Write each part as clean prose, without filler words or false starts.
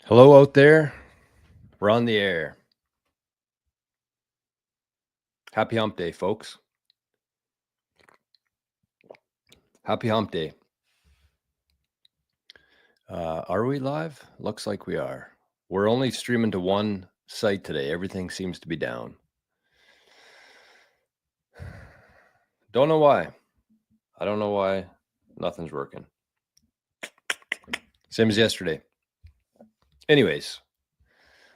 Hello out there. We're on the air. Happy hump day, folks. Happy hump day. Are we live? Looks like we are. We're only streaming to one site today. Everything seems to be down. Don't know why. I don't know why nothing's working. Same as yesterday. Anyways,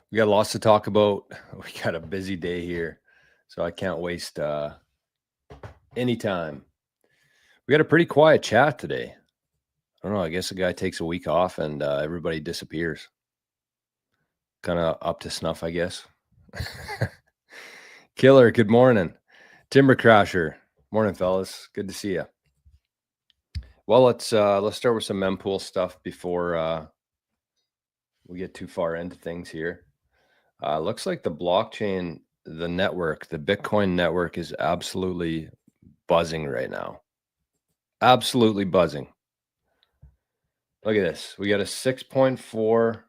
we got lots to talk about. We got a busy day here, so I can't waste any time. We got a pretty quiet chat today. I don't know. I guess the guy takes a week off and everybody disappears. Kind of up to snuff, I guess. Killer, good morning. Timber Crasher, morning, fellas. Good to see you. Well, let's start with some mempool stuff before we get too far into things here. Looks like the blockchain, the network, the Bitcoin network is absolutely buzzing right now. Absolutely buzzing. Look at this. We got a 6.4,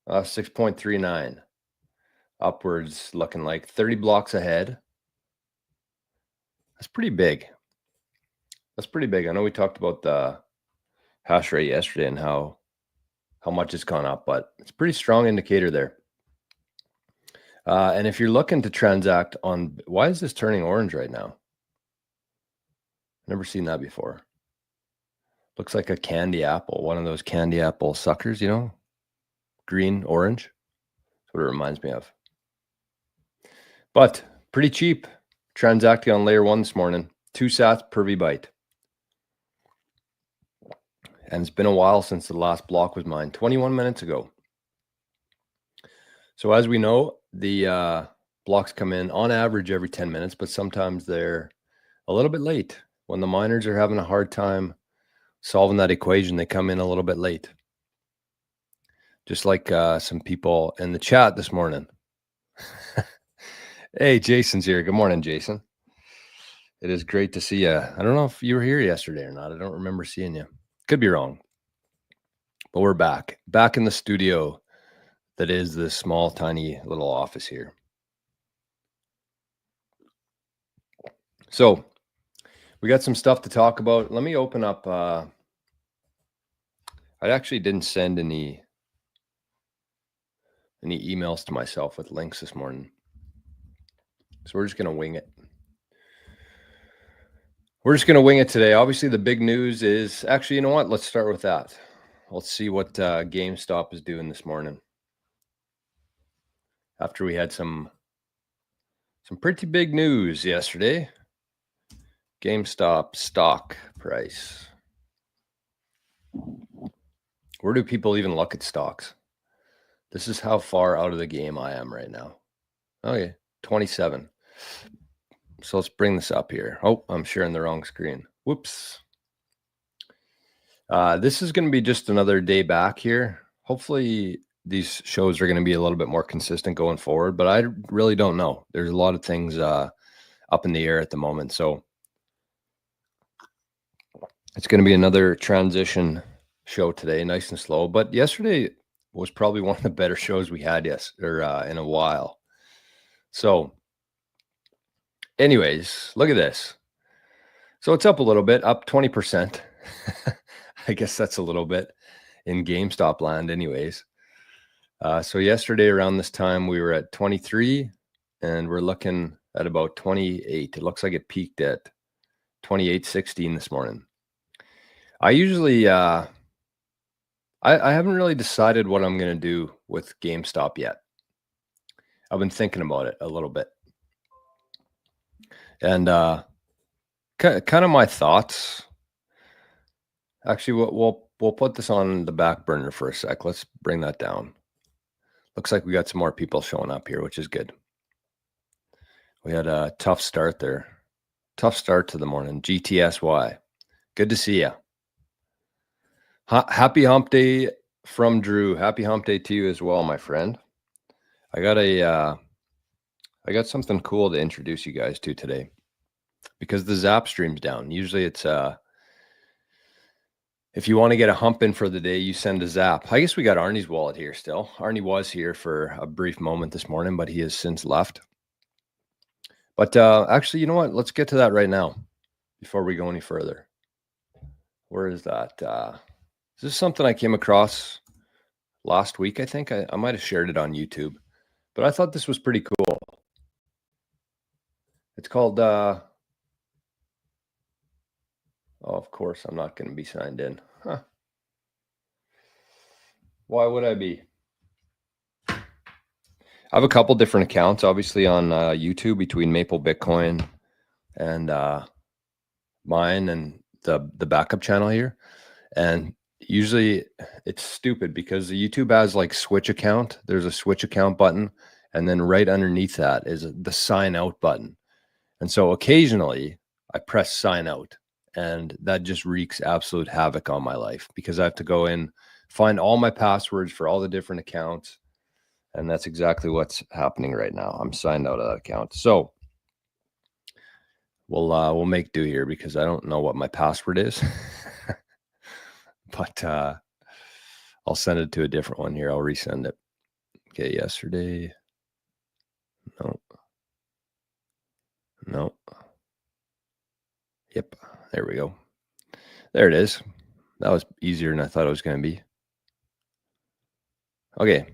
6.39 upwards, looking like 30 blocks ahead. That's pretty big. That's pretty big. I know we talked about the hash rate yesterday and how much it's gone up, but it's a pretty strong indicator there. And if you're looking to transact on, why is this turning orange right now? Never seen that before. Looks like a candy apple, one of those candy apple suckers, you know, green, orange. That's what it reminds me of. But pretty cheap. Transacting on layer 1 this morning, 2 sats per VByte. And it's been a while since the last block was mined, 21 minutes ago. So as we know, the blocks come in on average every 10 minutes, but sometimes they're a little bit late. When the miners are having a hard time solving that equation, they come in a little bit late. Just like some people in the chat this morning. Hey, Jason's here. Good morning, Jason. It is great to see you. I don't know if you were here yesterday or not. I don't remember seeing you. Could be wrong. But we're back in the studio that is this small, tiny little office here. So we got some stuff to talk about. Let me open up. I actually didn't send any emails to myself with links this morning. So we're just going to wing it. We're just going to wing it today. Obviously, the big news is actually, you know what? Let's start with that. Let's see what GameStop is doing this morning. After we had some pretty big news yesterday. GameStop stock price. Where do people even look at stocks? This is how far out of the game I am right now. Okay, 27. So let's bring this up here. Oh, I'm sharing the wrong screen. Whoops. This is going to be just another day back here. Hopefully these shows are going to be a little bit more consistent going forward, but I really don't know. There's a lot of things up in the air at the moment. So it's going to be another transition show today, nice and slow. But yesterday was probably one of the better shows we had in a while. So anyways, look at this. So it's up a little bit, up 20%. I guess that's a little bit in GameStop land anyways. So yesterday around this time, we were at 23 and we're looking at about 28. It looks like it peaked at 28.16 this morning. I usually, I haven't really decided what I'm going to do with GameStop yet. I've been thinking about it a little bit. And kind of my thoughts. Actually, we'll put this on the back burner for a sec. Let's bring that down. Looks like we got some more people showing up here, which is good. We had a tough start there. Tough start to the morning. GTSY. Good to see you. Happy hump day from Drew. Happy hump day to you as well, my friend. I got something cool to introduce you guys to today because the Zap stream's down. Usually it's If you want to get a hump in for the day, you send a zap. I guess we got Arnie's wallet here still. Arnie was here for a brief moment this morning, but he has since left. But actually, you know what? Let's get to that right now before we go any further. Where is that? This is something I came across last week, I think. I might have shared it on YouTube, but I thought this was pretty cool. It's called, oh, of course, I'm not going to be signed in. Huh. Why would I be? I have a couple different accounts, obviously, on YouTube between Maple Bitcoin and mine and the backup channel here. And usually it's stupid because the YouTube has like switch account. There's a switch account button. And then right underneath that is the sign out button. And so occasionally I press sign out, and that just wreaks absolute havoc on my life because I have to go in, find all my passwords for all the different accounts. And that's exactly what's happening right now. I'm signed out of that account. So we'll make do here because I don't know what my password is. But I'll send it to a different one here. I'll resend it. Okay, yesterday. No. Yep, there we go. There it is. That was easier than I thought it was going to be. Okay.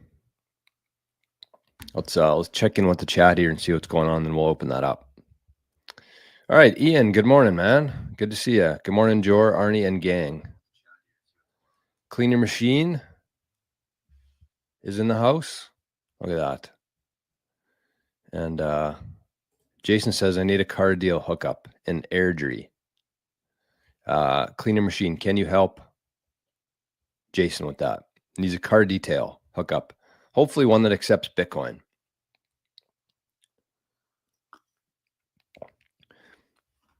Let's check in with the chat here and see what's going on, then we'll open that up. All right, Ian, good morning, man. Good to see you. Good morning, Jor, Arnie, and gang. Clean Your Machine is in the house. Look at that. And Jason says, I need a car deal hookup in Airdrie. Clean Your Machine, can you help Jason with that? Needs a car detail hookup. Hopefully one that accepts Bitcoin.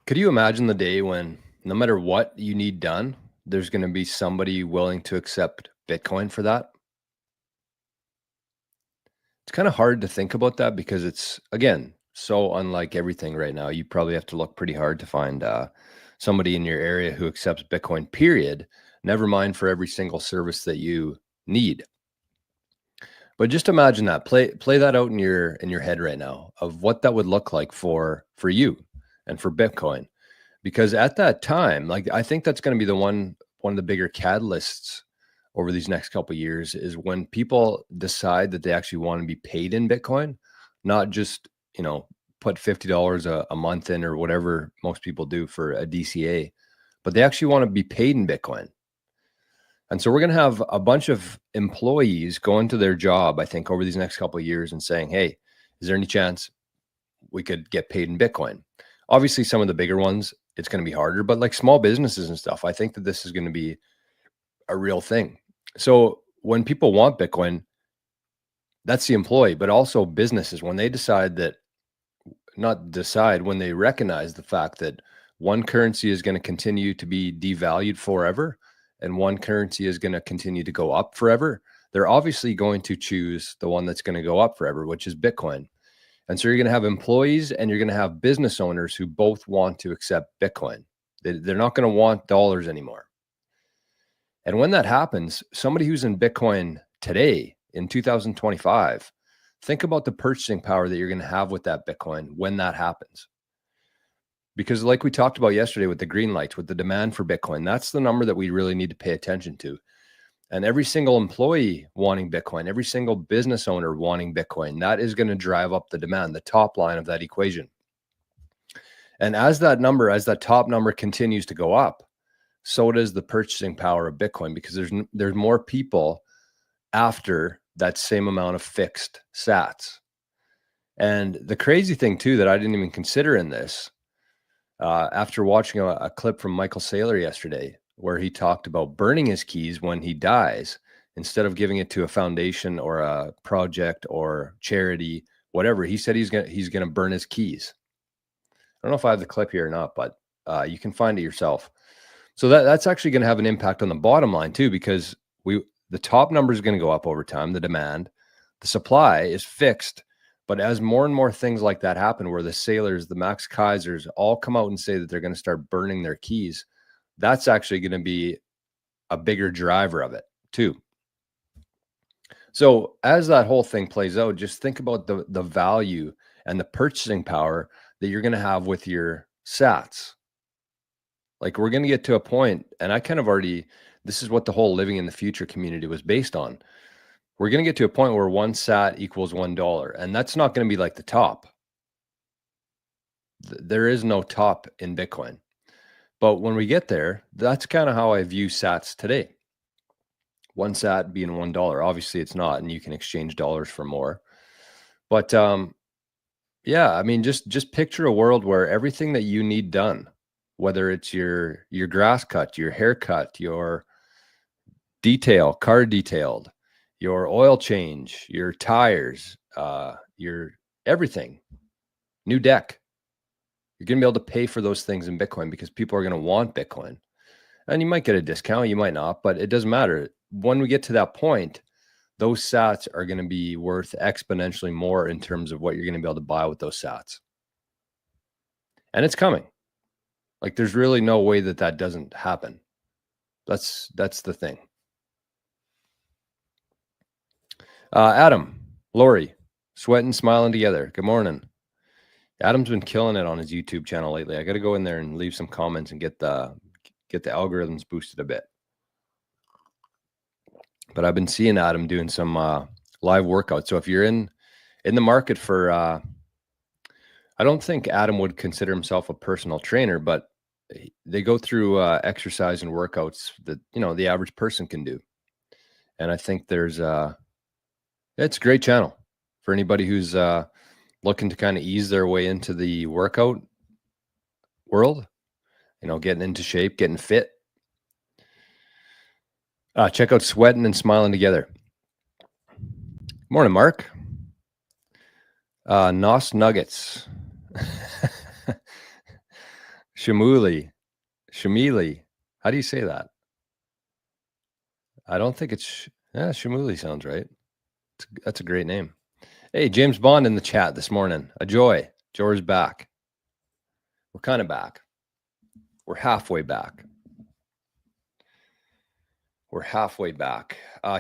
Could you imagine the day when no matter what you need done, there's going to be somebody willing to accept Bitcoin for that? It's kind of hard to think about that because it's, again, so unlike everything right now. You probably have to look pretty hard to find somebody in your area who accepts Bitcoin, period. Never mind for every single service that you need. But just imagine that. Play that out in your head right now of what that would look like for you and for Bitcoin. Because at that time, like, I think that's going to be the one of the bigger catalysts over these next couple of years is when people decide that they actually want to be paid in Bitcoin, not just, put $50 a month in or whatever most people do for a DCA, but they actually want to be paid in Bitcoin. And so we're going to have a bunch of employees going to their job, I think, over these next couple of years and saying, hey, is there any chance we could get paid in Bitcoin? Obviously, some of the bigger ones, it's going to be harder, but like small businesses and stuff, I think that this is going to be a real thing. So when people want Bitcoin, that's the employee, but also businesses, when they when they recognize the fact that one currency is going to continue to be devalued forever and one currency is going to continue to go up forever, they're obviously going to choose the one that's going to go up forever, which is Bitcoin. And so you're going to have employees and you're going to have business owners who both want to accept Bitcoin. They're not going to want dollars anymore. And when that happens, somebody who's in Bitcoin today in 2025, think about the purchasing power that you're going to have with that Bitcoin when that happens. Because like we talked about yesterday with the green lights, with the demand for Bitcoin, that's the number that we really need to pay attention to. And every single employee wanting Bitcoin, every single business owner wanting Bitcoin, that is going to drive up the demand, the top line of that equation. And as that top number continues to go up, so does the purchasing power of Bitcoin, because there's more people after that same amount of fixed sats. And the crazy thing too, that I didn't even consider in this, after watching a clip from Michael Saylor yesterday, where he talked about burning his keys when he dies, instead of giving it to a foundation or a project or charity, whatever. He said he's gonna burn his keys. I don't know if I have the clip here or not, but you can find it yourself. So that's actually going to have an impact on the bottom line too, because the top number is going to go up over time, the demand, the supply is fixed. But as more and more things like that happen, where the Sailors, the Max Kaisers all come out and say that they're going to start burning their keys, that's actually going to be a bigger driver of it too. So as that whole thing plays out, just think about the value and the purchasing power that you're going to have with your sats. Like we're going to get to a point, and I kind of already, this is what the whole living in the future community was based on. We're going to get to a point where one sat equals $1, and that's not going to be like the top. There is no top in Bitcoin. But when we get there, that's kind of how I view sats today. One sat being $1. Obviously it's not, and you can exchange dollars for more. But yeah, I mean, just picture a world where everything that you need done, whether it's your grass cut, your haircut, your car detailed, your oil change, your tires, your everything, new deck. You're going to be able to pay for those things in Bitcoin because people are going to want Bitcoin. And you might get a discount, you might not, but it doesn't matter. When we get to that point, those sats are going to be worth exponentially more in terms of what you're going to be able to buy with those sats. And it's coming. Like there's really no way that doesn't happen. That's the thing. Adam, Lori, sweating, smiling together. Good morning. Adam's been killing it on his YouTube channel lately. I got to go in there and leave some comments and get the algorithms boosted a bit. But I've been seeing Adam doing some live workouts. So if you're in the market for, I don't think Adam would consider himself a personal trainer, but they go through exercise and workouts that, the average person can do. And I think it's a great channel for anybody who's looking to kind of ease their way into the workout world, getting into shape, getting fit. Check out Sweating and Smiling Together. Morning, Mark. Nos Nuggets. Shamuli. How do you say that? I don't think it's Shamuli sounds right. That's a great name. Hey, James Bond in the chat this morning. A joy. Joy's back. We're kind of back. We're halfway back.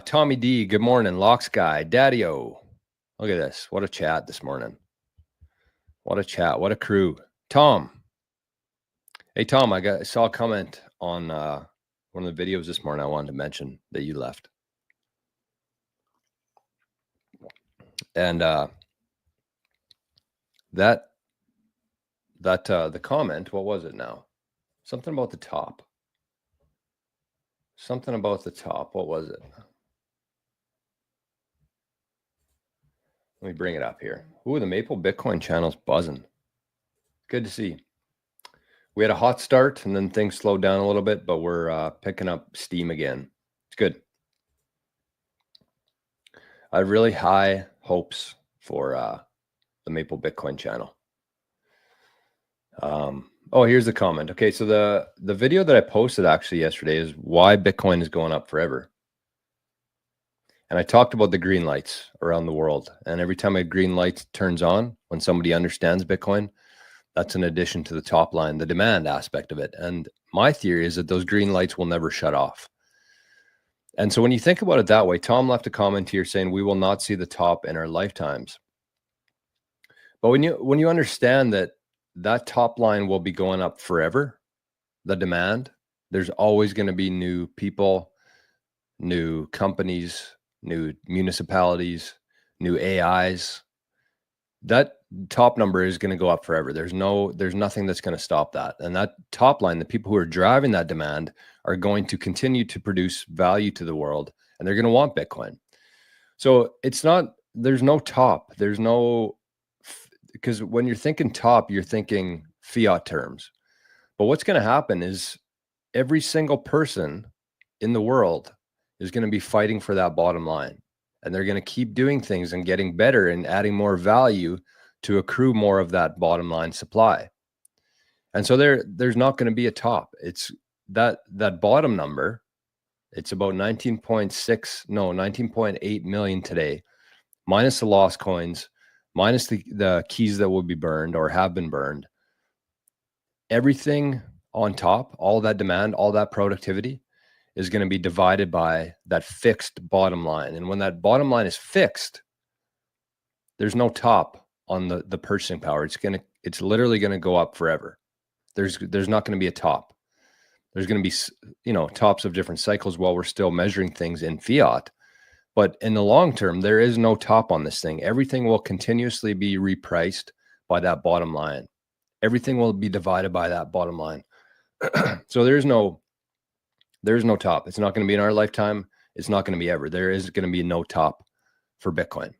Tommy D, good morning. Locks guy. Daddy-o. Look at this. What a chat this morning. What a chat. What a crew. Tom. Hey, Tom, I saw a comment on one of the videos this morning I wanted to mention that you left. And the comment, what was it now? Something about the top. What was it? Let me bring it up here. Ooh, the Maple Bitcoin channel's buzzing. Good to see. We had a hot start and then things slowed down a little bit, but we're picking up steam again. It's good. I have really high hopes for the Maple Bitcoin channel. Oh, here's the comment. Okay, so the video that I posted actually yesterday is why Bitcoin is going up forever. And I talked about the green lights around the world. And every time a green light turns on, when somebody understands Bitcoin, that's an addition to the top line, the demand aspect of it. And my theory is that those green lights will never shut off. And so when you think about it that way, Tom left a comment here saying we will not see the top in our lifetimes. But when you understand that top line will be going up forever, the demand, there's always going to be new people, new companies, new municipalities, new AIs. That top number is going to go up forever. There's nothing that's going to stop that. And that top line, the people who are driving that demand are going to continue to produce value to the world, and they're going to want Bitcoin. So there's no top. Because when you're thinking top, you're thinking fiat terms. But what's going to happen is every single person in the world is going to be fighting for that bottom line. And they're going to keep doing things and getting better and adding more value to accrue more of that bottom line supply. And so there's not going to be a top. It's that bottom number. It's about 19.8 million today, minus the lost coins, minus the keys that will be burned or have been burned. Everything on top, all that demand, all that productivity is going to be divided by that fixed bottom line. And when that bottom line is fixed, there's no top on the purchasing power. It's literally going to go up forever. There's not going to be a top. There's going to be, you know, tops of different cycles while we're still measuring things in fiat. But in the long term, there is no top on this thing. Everything will continuously be repriced by that bottom line. Everything will be divided by that bottom line. So there's no top. It's not going to be in our lifetime. It's not going to be ever. There is going to be no top for Bitcoin.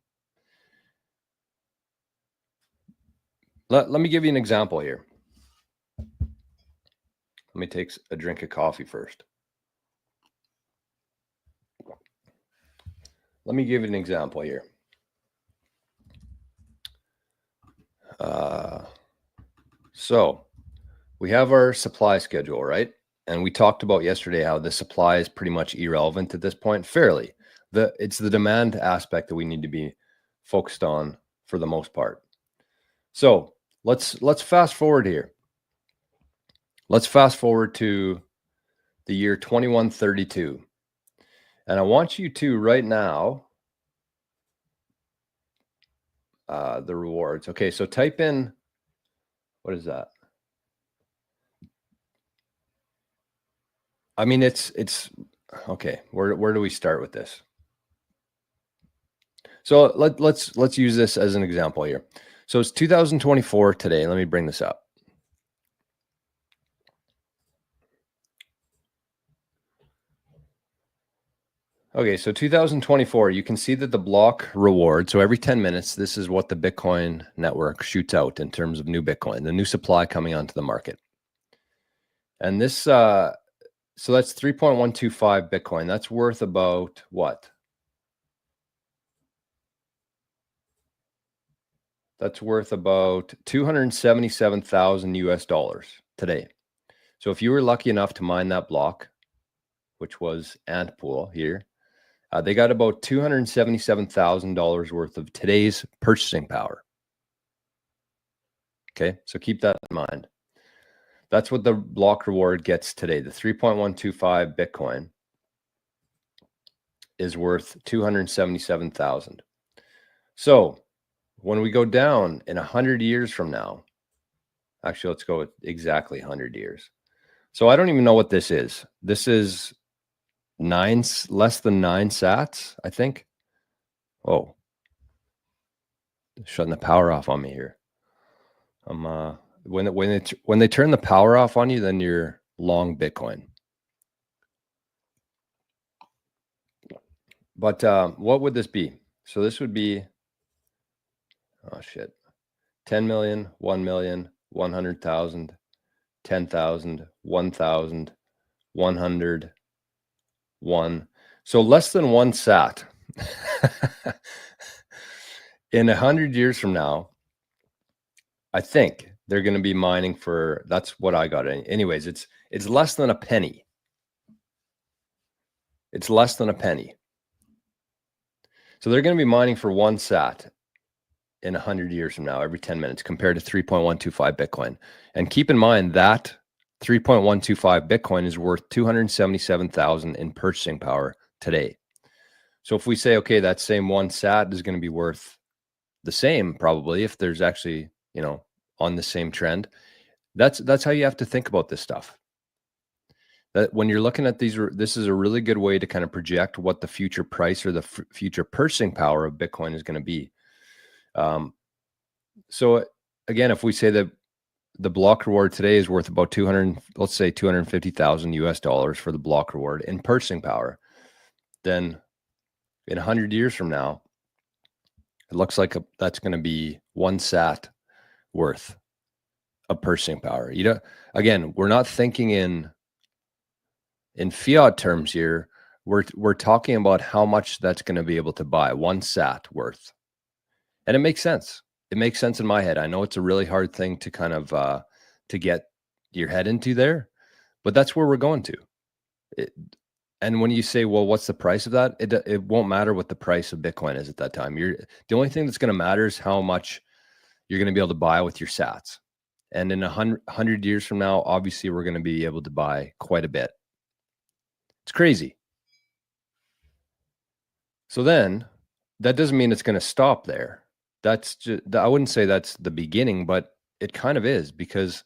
Let me give you an example here. Let me take a drink of coffee first. Let me give you an example here. So we have our supply schedule, right? And we talked about yesterday how the supply is pretty much irrelevant at this point, fairly. It's the demand aspect that we need to be focused on for the most part. So let's fast forward here. Let's fast forward to the year 2132. And I want you to right now, the rewards. Okay, so type in, what is that? I mean, it's okay. Where do we start with this? So let's use this as an example here. So it's 2024 today. Let me bring this up. Okay, so 2024, you can see that the block reward, so every 10 minutes, this is what the Bitcoin network shoots out in terms of new Bitcoin, the new supply coming onto the market. And this, so that's 3.125 Bitcoin. That's worth about what? That's worth about 277,000 US dollars today. So if you were lucky enough to mine that block, which was Antpool here, they got about $277,000 worth of today's purchasing power. Okay, so keep that in mind. That's what the block reward gets today. The 3.125 Bitcoin is worth 277,000. So when we go down in 100 years from now, actually, let's go with exactly 100 years. So I don't even know what this is. This is less than 9 sats, I think. Oh, shutting the power off on me here. When they turn the power off on you, then you're long Bitcoin. But what would this be? So this would be, oh shit, 10 million, 1 million, 100,000, 10,000, 1,000, 100, 1. So less than 1 sat. In 100 years from now, I think they're going to be mining for, that's what I got. Anyways, it's less than a penny. It's less than a penny. So they're going to be mining for 1 sat in 100 years from now, every 10 minutes, compared to 3.125 Bitcoin. And keep in mind that 3.125 Bitcoin is worth 277,000 in purchasing power today. So if we say, okay, that same 1 sat is going to be worth the same, probably, if there's actually, you know, on the same trend, that's how you have to think about this stuff. That when you're looking at these, this is a really good way to kind of project what the future price or the future purchasing power of Bitcoin is going to be. So again, if we say that the block reward today is worth about 250,000 US dollars for the block reward in purchasing power, then in 100 years from now, it looks like that's going to be 1 sat worth of purchasing power. You know, again, we're not thinking in fiat terms here. We're talking about how much that's going to be able to buy 1 sat worth. And it makes sense. It makes sense in my head. I know it's a really hard thing to kind of to get your head into there, but that's where we're going to. And when you say, well, what's the price of that? It won't matter what the price of Bitcoin is at that time. The only thing that's going to matter is how much you're going to be able to buy with your sats. And in 100 years from now, obviously, we're going to be able to buy quite a bit. It's crazy. So then that doesn't mean it's going to stop there. That's just, I wouldn't say that's the beginning, but it kind of is, because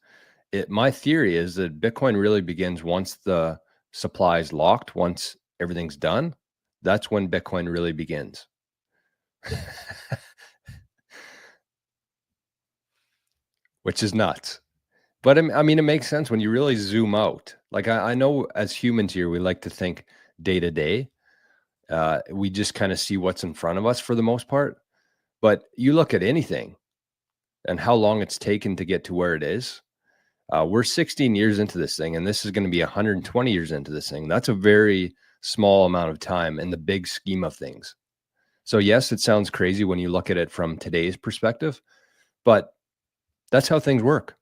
my theory is that Bitcoin really begins once the supply is locked, once everything's done. That's when Bitcoin really begins. Which is nuts. But I mean, it makes sense when you really zoom out. Like I know as humans here, we like to think day to day. We just kind of see what's in front of us for the most part. But you look at anything and how long it's taken to get to where it is. We're 16 years into this thing, and this is going to be 120 years into this thing. That's a very small amount of time in the big scheme of things. So yes, it sounds crazy when you look at it from today's perspective, but that's how things work.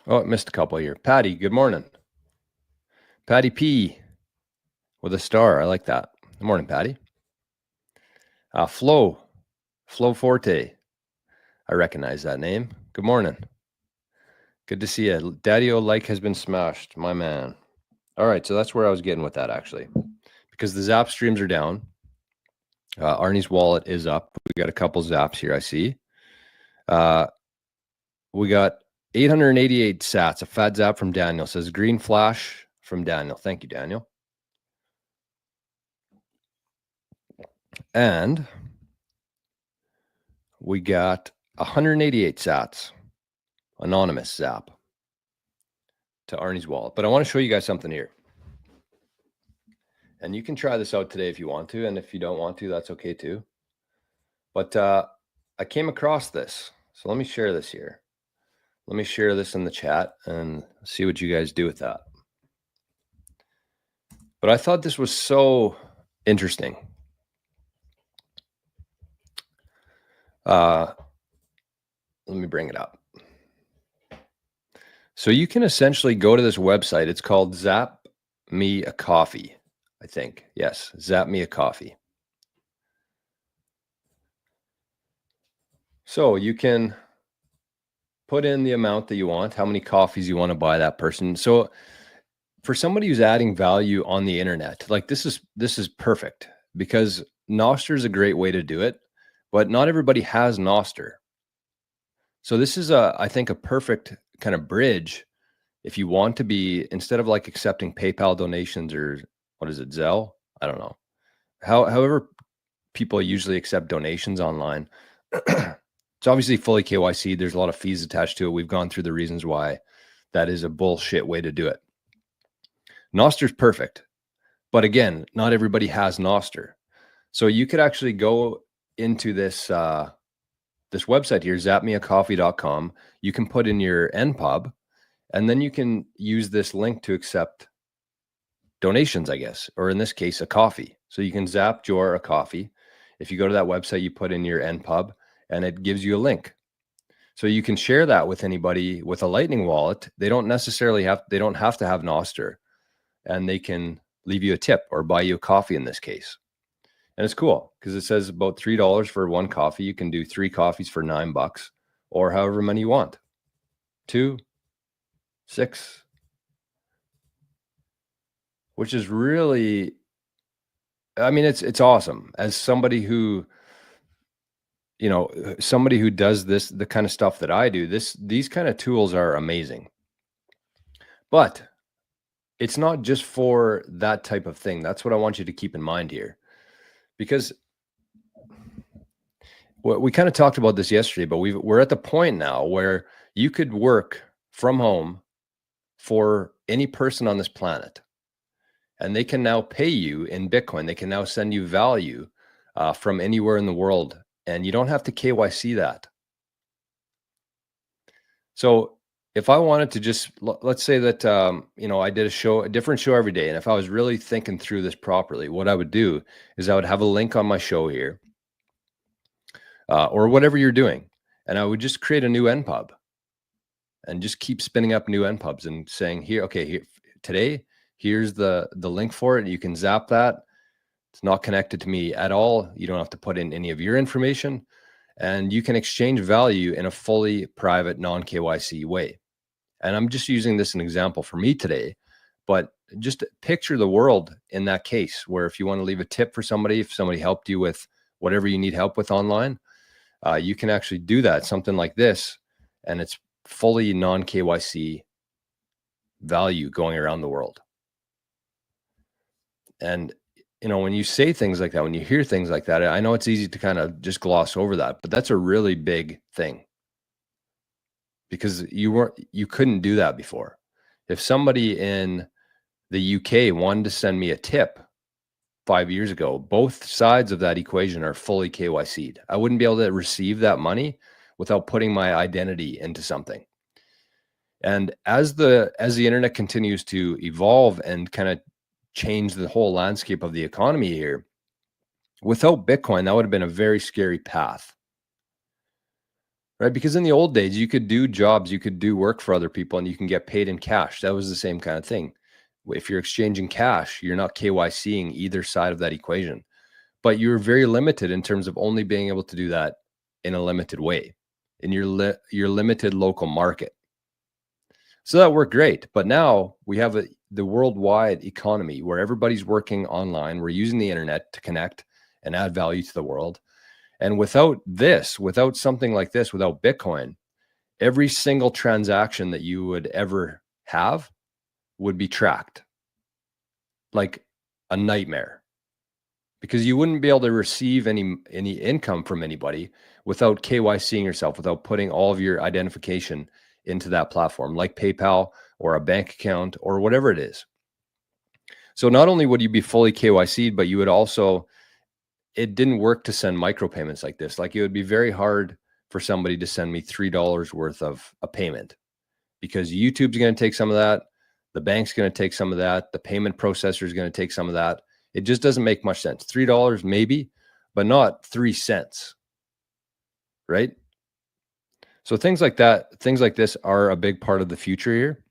Oh, I missed a couple here. Patty, good morning. Patty P with a star. I like that. Good morning, Patty. Flo Forte. I recognize that name. Good morning. Good to see you. Daddy-O like has been smashed, my man. All right, so that's where I was getting with that, actually, because the Zap streams are down. Arnie's wallet is up. We got a couple Zaps here, I see. We got 888 sats. A fat Zap from Daniel says green flash from Daniel. Thank you, Daniel. And we got 188 sats. Anonymous Zap to Arnie's wallet. But I want to show you guys something here. And you can try this out today if you want to. And if you don't want to, that's okay too. But I came across this. So let me share this here. Let me share this in the chat and see what you guys do with that. But I thought this was so interesting. Let me bring it up. So you can essentially go to this website. It's called Zap Me a Coffee, I think. Yes, Zap Me a Coffee. So you can put in the amount that you want, how many coffees you want to buy that person. So for somebody who's adding value on the internet, like this is perfect, because Nostr is a great way to do it, but not everybody has Nostr. So this is I think a perfect kind of bridge if you want to be, instead of like accepting PayPal donations or what is it, Zelle? I don't know. However people usually accept donations online. It's obviously fully KYC. There's a lot of fees attached to it. We've gone through the reasons why that is a bullshit way to do it. Nostr is perfect. But again, not everybody has Nostr. So you could actually go into this this website here, zapmeacoffee.com. You can put in your NPub, and then you can use this link to accept donations, I guess, or in this case, a coffee. So you can zap Jor a coffee. If you go to that website, you put in your NPub, and it gives you a link. So you can share that with anybody with a Lightning wallet. They don't necessarily have to have Nostr, and they can leave you a tip or buy you a coffee in this case. And it's cool because it says about $3 for one coffee. You can do 3 coffees for $9 or however many you want. 2, 6, which is really, I mean, it's awesome. As somebody who, you know, somebody who does this, the kind of stuff that I do, these kind of tools are amazing. But it's not just for that type of thing. That's what I want you to keep in mind here. Because we kind of talked about this yesterday, but we're at the point now where you could work from home for any person on this planet, and they can now pay you in Bitcoin. They can now send you value from anywhere in the world, and you don't have to KYC that. So if I wanted to just, let's say that, you know, I did a different show every day. And if I was really thinking through this properly, what I would do is I would have a link on my show here, or whatever you're doing. And I would just create a new NPub and just keep spinning up new NPubs and saying here, okay, here today, here's the link for it. You can zap that. It's not connected to me at all. You don't have to put in any of your information. and you can exchange value in a fully private non-KYC way. And I'm just using this as an example for me today, but just picture the world in that case where if you want to leave a tip for somebody, if somebody helped you with whatever you need help with online, you can actually do that, something like this, and it's fully non-KYC value going around the world. And when you say things like that, when you hear things like that, I know it's easy to kind of just gloss over that, but that's a really big thing, because you couldn't do that before. If somebody in the UK wanted to send me a tip 5 years ago, both sides of that equation are fully KYC'd. I wouldn't be able to receive that money without putting my identity into something. And as the internet continues to evolve and kind of change the whole landscape of the economy here, without Bitcoin, that would have been a very scary path. Right? Because in the old days, you could do jobs, you could do work for other people, and you can get paid in cash. That was the same kind of thing. If you're exchanging cash, you're not KYCing either side of that equation. But you're very limited in terms of only being able to do that in a limited way, in your limited local market. So that worked great. But now we have the worldwide economy where everybody's working online. We're using the internet to connect and add value to the world. And without something like this, without Bitcoin, every single transaction that you would ever have would be tracked like a nightmare, because you wouldn't be able to receive any income from anybody without KYCing yourself, without putting all of your identification into that platform, like PayPal or a bank account or whatever it is. So not only would you be fully KYC'd, but you would also, it didn't work to send micropayments like this. Like, it would be very hard for somebody to send me $3 worth of a payment, because YouTube's going to take some of that. The bank's going to take some of that. The payment processor is going to take some of that. It just doesn't make much sense. $3 maybe, but not 3 cents. Right? So things like that, things like this are a big part of the future here.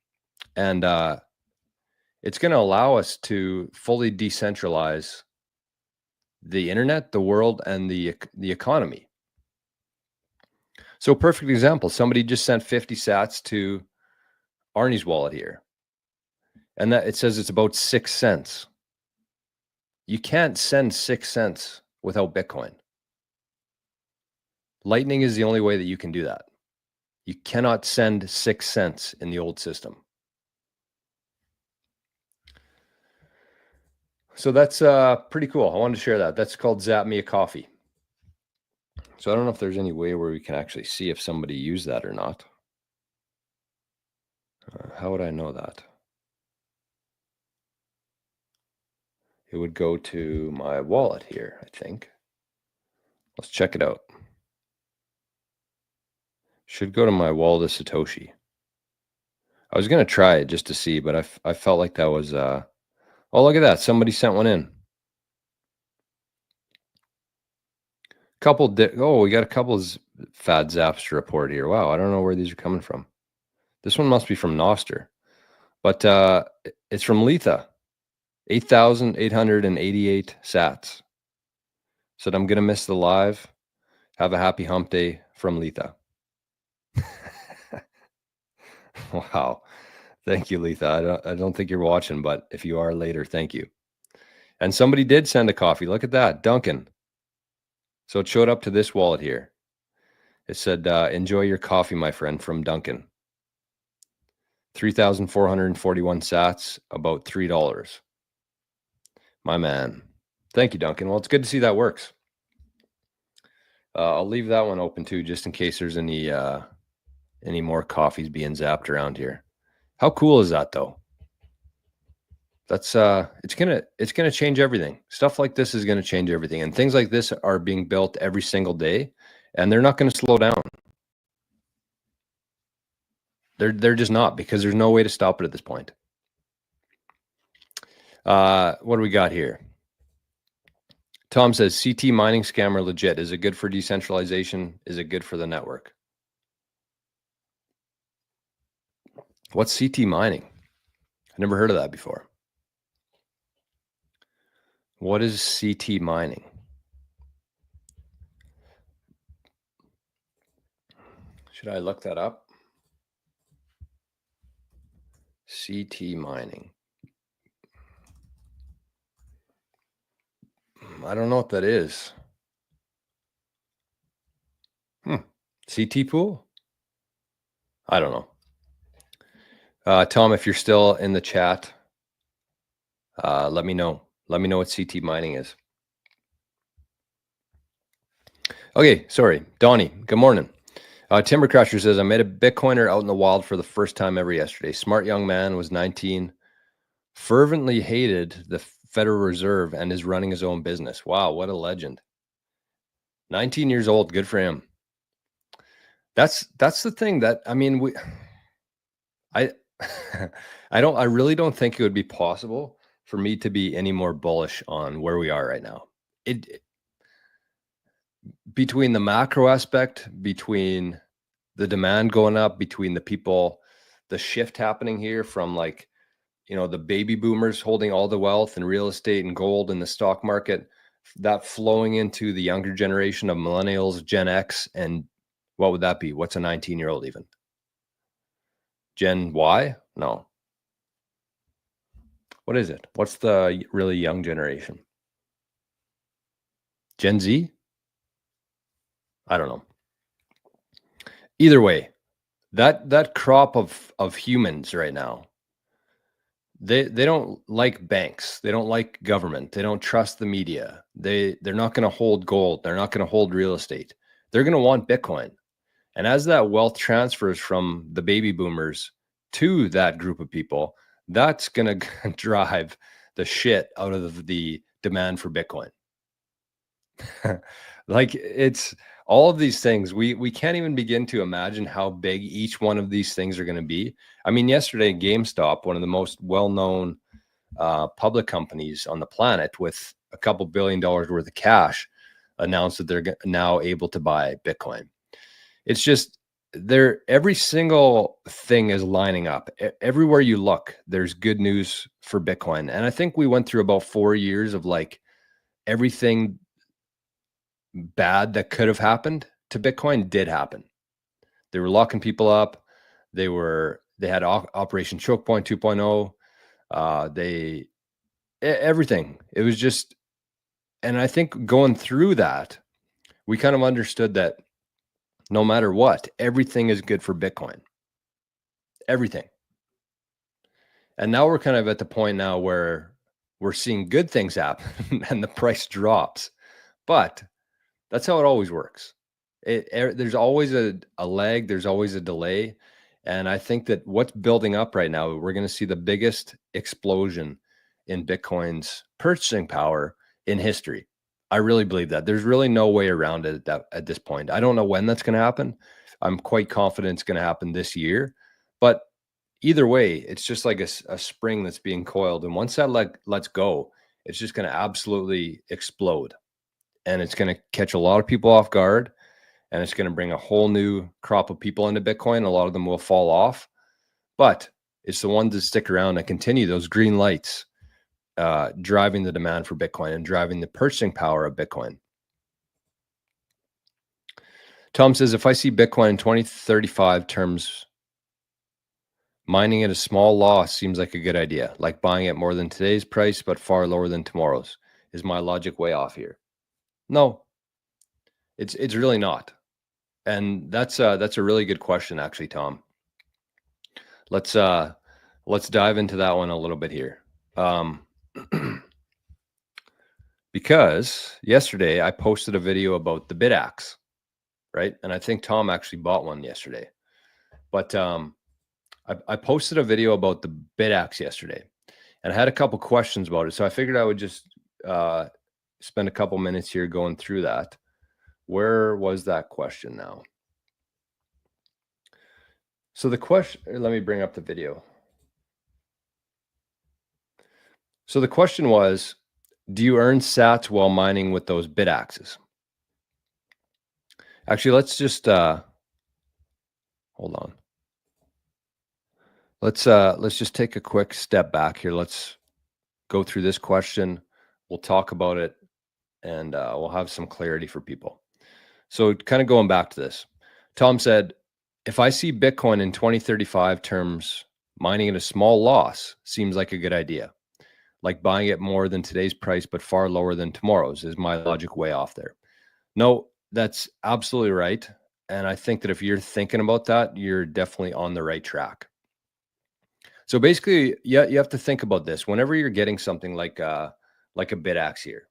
And it's going to allow us to fully decentralize the internet, the world, and the economy. So perfect example, somebody just sent 50 sats to Arnie's wallet here, and that it says it's about 6 cents. You can't send 6 cents without Bitcoin. Lightning is the only way that you can do that. You cannot send 6 cents in the old system. So that's pretty cool. I wanted to share that. That's called Zap Me a Coffee. So I don't know if there's any way where we can actually see if somebody used that or not. How would I know that? It would go to my wallet here, I think. Let's check it out. Should go to my wallet of Satoshi. I was going to try it just to see, but I felt like that was... oh, look at that. Somebody sent one in. We got a couple of fad zaps to report here. Wow, I don't know where these are coming from. This one must be from Nostr, but it's from Letha. 8,888 sats. Said, I'm gonna miss the live. Have a happy hump day from Letha. Wow, thank you, Letha. I don't think you're watching, but if you are later, thank you. And somebody did send a coffee. Look at that, Duncan. So it showed up to this wallet here. It said, enjoy your coffee, my friend, from Duncan. 3,441 sats, about $3. My man. Thank you, Duncan. Well, it's good to see that works. I'll leave that one open too, just in case there's any more coffees being zapped around here. How cool is that, though? That's it's gonna change everything. Stuff like this is gonna change everything, and things like this are being built every single day, and they're not going to slow down. They're just not, because there's no way to stop it at this point. What do we got here? Tom says, CT mining scammer legit. Is it good for decentralization? Is it good for the network? What's CT mining? I never heard of that before. What is CT mining? Should I look that up? CT mining. I don't know what that is. CT pool? I don't know. Tom, if you're still in the chat, let me know. Let me know what CT mining is. Okay, sorry. Donnie, good morning. Timber Crusher says, I met a Bitcoiner out in the wild for the first time ever yesterday. Smart young man, was 19, fervently hated the Federal Reserve and is running his own business. Wow, what a legend. 19 years old, good for him. That's the thing that, I mean, I really don't think it would be possible for me to be any more bullish on where we are right now. Between the macro aspect, between the demand going up, between the people, the shift happening here from like, the baby boomers holding all the wealth and real estate and gold and the stock market, that flowing into the younger generation of millennials, Gen X, and what would that be? What's a 19-year-old even? Gen Y? No. What is it? What's the really young generation? Gen Z? I don't know. Either way, that crop of humans right now, they don't like banks. They don't like government. They don't trust the media. They're not going to hold gold. They're not going to hold real estate. They're going to want Bitcoin. And as that wealth transfers from the baby boomers to that group of people, that's going to drive the shit out of the demand for Bitcoin. Like, it's all of these things. We can't even begin to imagine how big each one of these things are going to be. I mean, yesterday, GameStop, one of the most well-known public companies on the planet with a couple $1 billion worth of cash, announced that they're now able to buy Bitcoin. It's just every single thing is lining up. Everywhere you look, there's good news for Bitcoin. And I think we went through about 4 years of like everything bad that could have happened to Bitcoin did happen. They were locking people up. They had Operation Choke Point 2.0. Everything. It was just, and I think going through that, we kind of understood that no matter what, everything is good for Bitcoin. Everything. And now we're kind of at the point now where we're seeing good things happen and the price drops. But that's how it always works. There's always a lag. There's always a delay. And I think that what's building up right now, we're going to see the biggest explosion in Bitcoin's purchasing power in history. I really believe that. There's really no way around it at this point. I don't know when that's going to happen. I'm quite confident it's going to happen this year. But either way, it's just like a spring that's being coiled. And once that lets go, it's just going to absolutely explode. And it's going to catch a lot of people off guard. And it's going to bring a whole new crop of people into Bitcoin. A lot of them will fall off. But it's the ones that stick around and continue those green lights, driving the demand for Bitcoin and driving the purchasing power of Bitcoin. Tom says, if I see Bitcoin in 2035 terms, mining at a small loss seems like a good idea, like buying at more than today's price, but far lower than tomorrow's. Is my logic way off here? No, it's really not. And that's a really good question, actually, Tom. Let's dive into that one a little bit here. Because yesterday I posted a video about the BitAxe, right? And I think Tom actually bought one yesterday. But I posted a video about the BitAxe yesterday, and I had a couple questions about it. So I figured I would just spend a couple minutes here going through that. Where was that question now? So the question, let me bring up the video. So the question was, do you earn sats while mining with those BitAxes? Actually, let's just hold on. Let's just take a quick step back here. Let's go through this question. We'll talk about it, and we'll have some clarity for people. So kind of going back to this, Tom said, if I see Bitcoin in 2035 terms, mining at a small loss seems like a good idea. Like buying it more than today's price, but far lower than tomorrow's. Is my logic way off there? No, that's absolutely right. And I think that if you're thinking about that, you're definitely on the right track. So basically, yeah, you have to think about this. Whenever you're getting something like a bit axe here,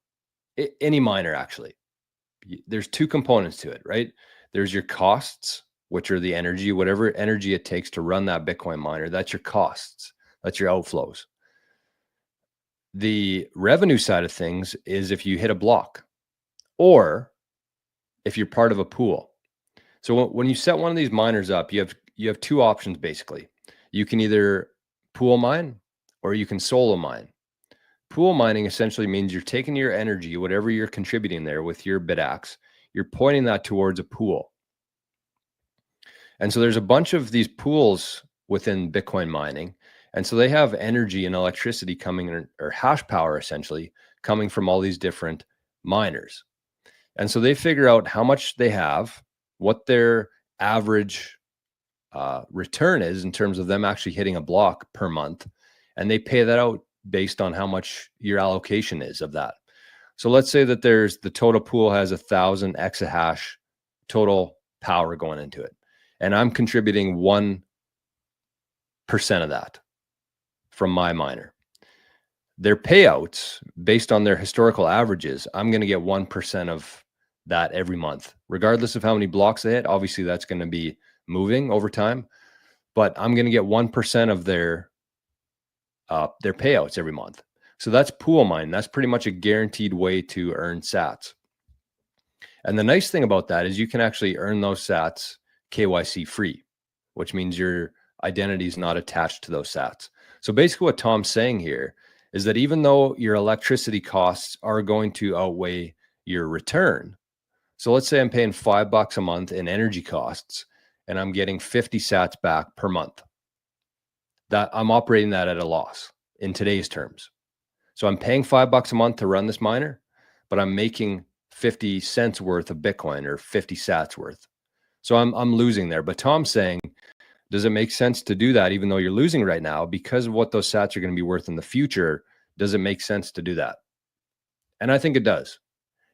any miner actually, there's two components to it, right? There's your costs, which are the energy, whatever energy it takes to run that Bitcoin miner. That's your costs. That's your outflows. The revenue side of things is if you hit a block or if you're part of a pool. So when you set one of these miners up, you have two options basically. You can either pool mine or you can solo mine. Pool mining essentially means you're taking your energy, whatever you're contributing there with your bitaxe, you're pointing that towards a pool. And so there's a bunch of these pools within Bitcoin mining. And so they have energy and electricity coming in, or hash power essentially coming from all these different miners. And so they figure out how much they have, what their average return is in terms of them actually hitting a block per month. And they pay that out based on how much your allocation is of that. So let's say that the total pool has 1,000 exahash total power going into it. And I'm contributing 1% of that from my miner. Their payouts based on their historical averages, I'm going to get 1% of that every month, regardless of how many blocks they hit. Obviously, that's going to be moving over time, but I'm going to get 1% of their payouts every month. So that's pool mine. That's pretty much a guaranteed way to earn sats. And the nice thing about that is you can actually earn those sats KYC free, which means your identity is not attached to those sats. So basically what Tom's saying here is that even though your electricity costs are going to outweigh your return, so let's say I'm paying $5 a month in energy costs and I'm getting 50 sats back per month, that I'm operating that at a loss in today's terms. So I'm paying $5 a month to run this miner, but I'm making 50 cents worth of Bitcoin or 50 sats worth. So I'm losing there. But Tom's saying, does it make sense to do that even though you're losing right now because of what those sats are going to be worth in the future? Does it make sense to do that? And I think it does.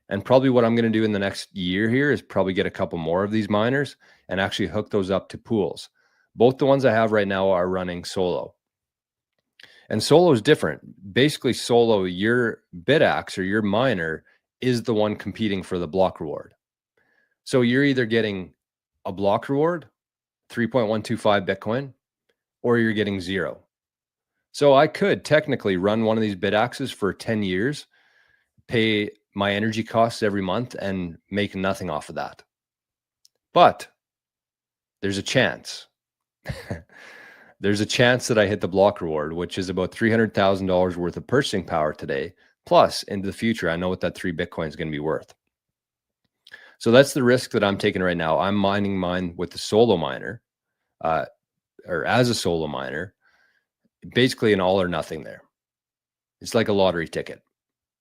And probably what I'm going to do in the next year here is probably get a couple more of these miners and actually hook those up to pools. Both the ones I have right now are running solo. And solo is different. Basically, solo, your bitaxe or your miner is the one competing for the block reward. So you're either getting a block reward, 3.125 Bitcoin, or you're getting 0. So I could technically run one of these bitaxes for 10 years, pay my energy costs every month and make nothing off of that. But there's a chance. There's a chance that I hit the block reward, which is about $300,000 worth of purchasing power today. Plus, into the future, I know what that 3 Bitcoin is going to be worth. So that's the risk that I'm taking right now. I'm mining mine with the solo miner, or as a solo miner, basically an all or nothing there. It's like a lottery ticket.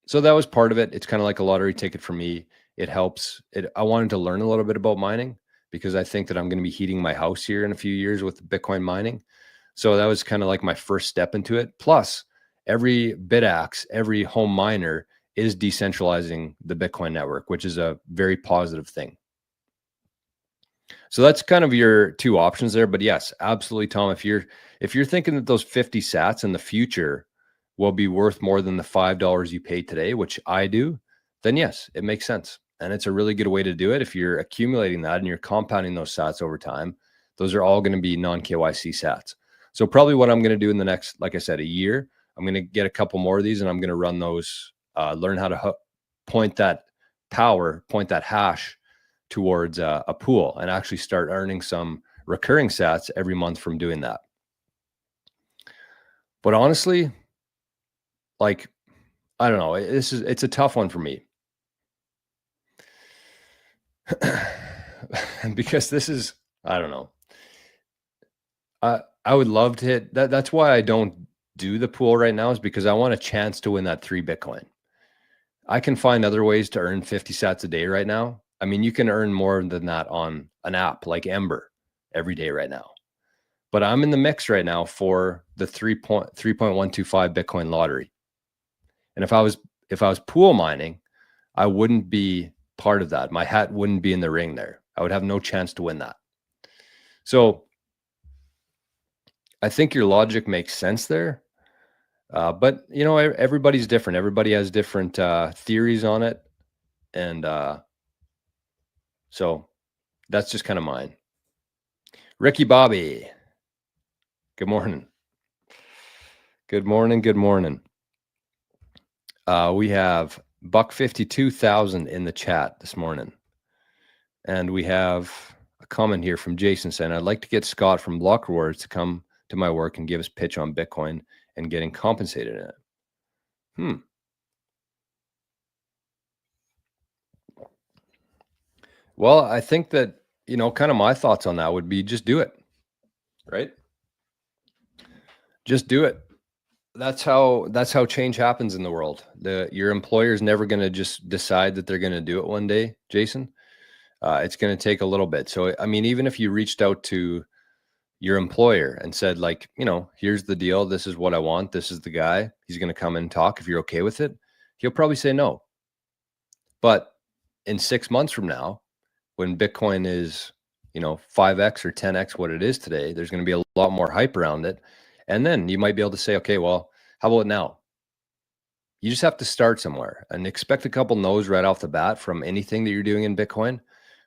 So that was part of it. It's kind of like a lottery ticket for me. It helps. I wanted to learn a little bit about mining because I think that I'm going to be heating my house here in a few years with Bitcoin mining. So that was kind of like my first step into it. Plus, every bitaxe, every home miner is decentralizing the Bitcoin network, which is a very positive thing. So that's kind of your two options there. But yes, absolutely, Tom. If you're thinking that those 50 sats in the future will be worth more than the $5 you pay today, which I do, then yes, it makes sense. And it's a really good way to do it. If you're accumulating that and you're compounding those sats over time, those are all going to be non-KYC sats. So probably what I'm going to do in the next, like I said, a year, I'm going to get a couple more of these and I'm going to run those, learn how to point that hash towards a pool and actually start earning some recurring sats every month from doing that. But honestly, like, I don't know, it's a tough one for me. Because this is, I don't know. I would love to hit that. That's why I don't do the pool right now, is because I want a chance to win that 3 Bitcoin. I can find other ways to earn 50 sats a day right now. I mean, you can earn more than that on an app like Ember. every day right now. But I'm in the mix right now for the 3.125 Bitcoin lottery. And if I was pool mining, I wouldn't be part of that. My hat wouldn't be in the ring there. I would have no chance to win that. So I think your logic makes sense there. But you know, everybody's different. Everybody has different theories on it. And so that's just kind of mine. Ricky Bobby. Good morning. Good morning. Good morning. We have $52,000 in the chat this morning. And we have a comment here from Jason saying, I'd like to get Scott from Block Rewards to come to my work and give us pitch on Bitcoin and getting compensated in it. Well, I think that, you know, kind of my thoughts on that would be just do it, right? Just do it. That's how change happens in the world. Your employer is never going to just decide that they're going to do it one day, Jason. It's going to take a little bit. So, I mean, even if you reached out to your employer and said, like, you know, here's the deal. This is what I want. This is the guy. He's going to come and talk. If you're okay with it, he'll probably say no. But in 6 months from now, when Bitcoin is, you know, 5x or 10x what it is today, there's going to be a lot more hype around it. And then you might be able to say, okay, well, how about now? You just have to start somewhere and expect a couple no's right off the bat from anything that you're doing in Bitcoin.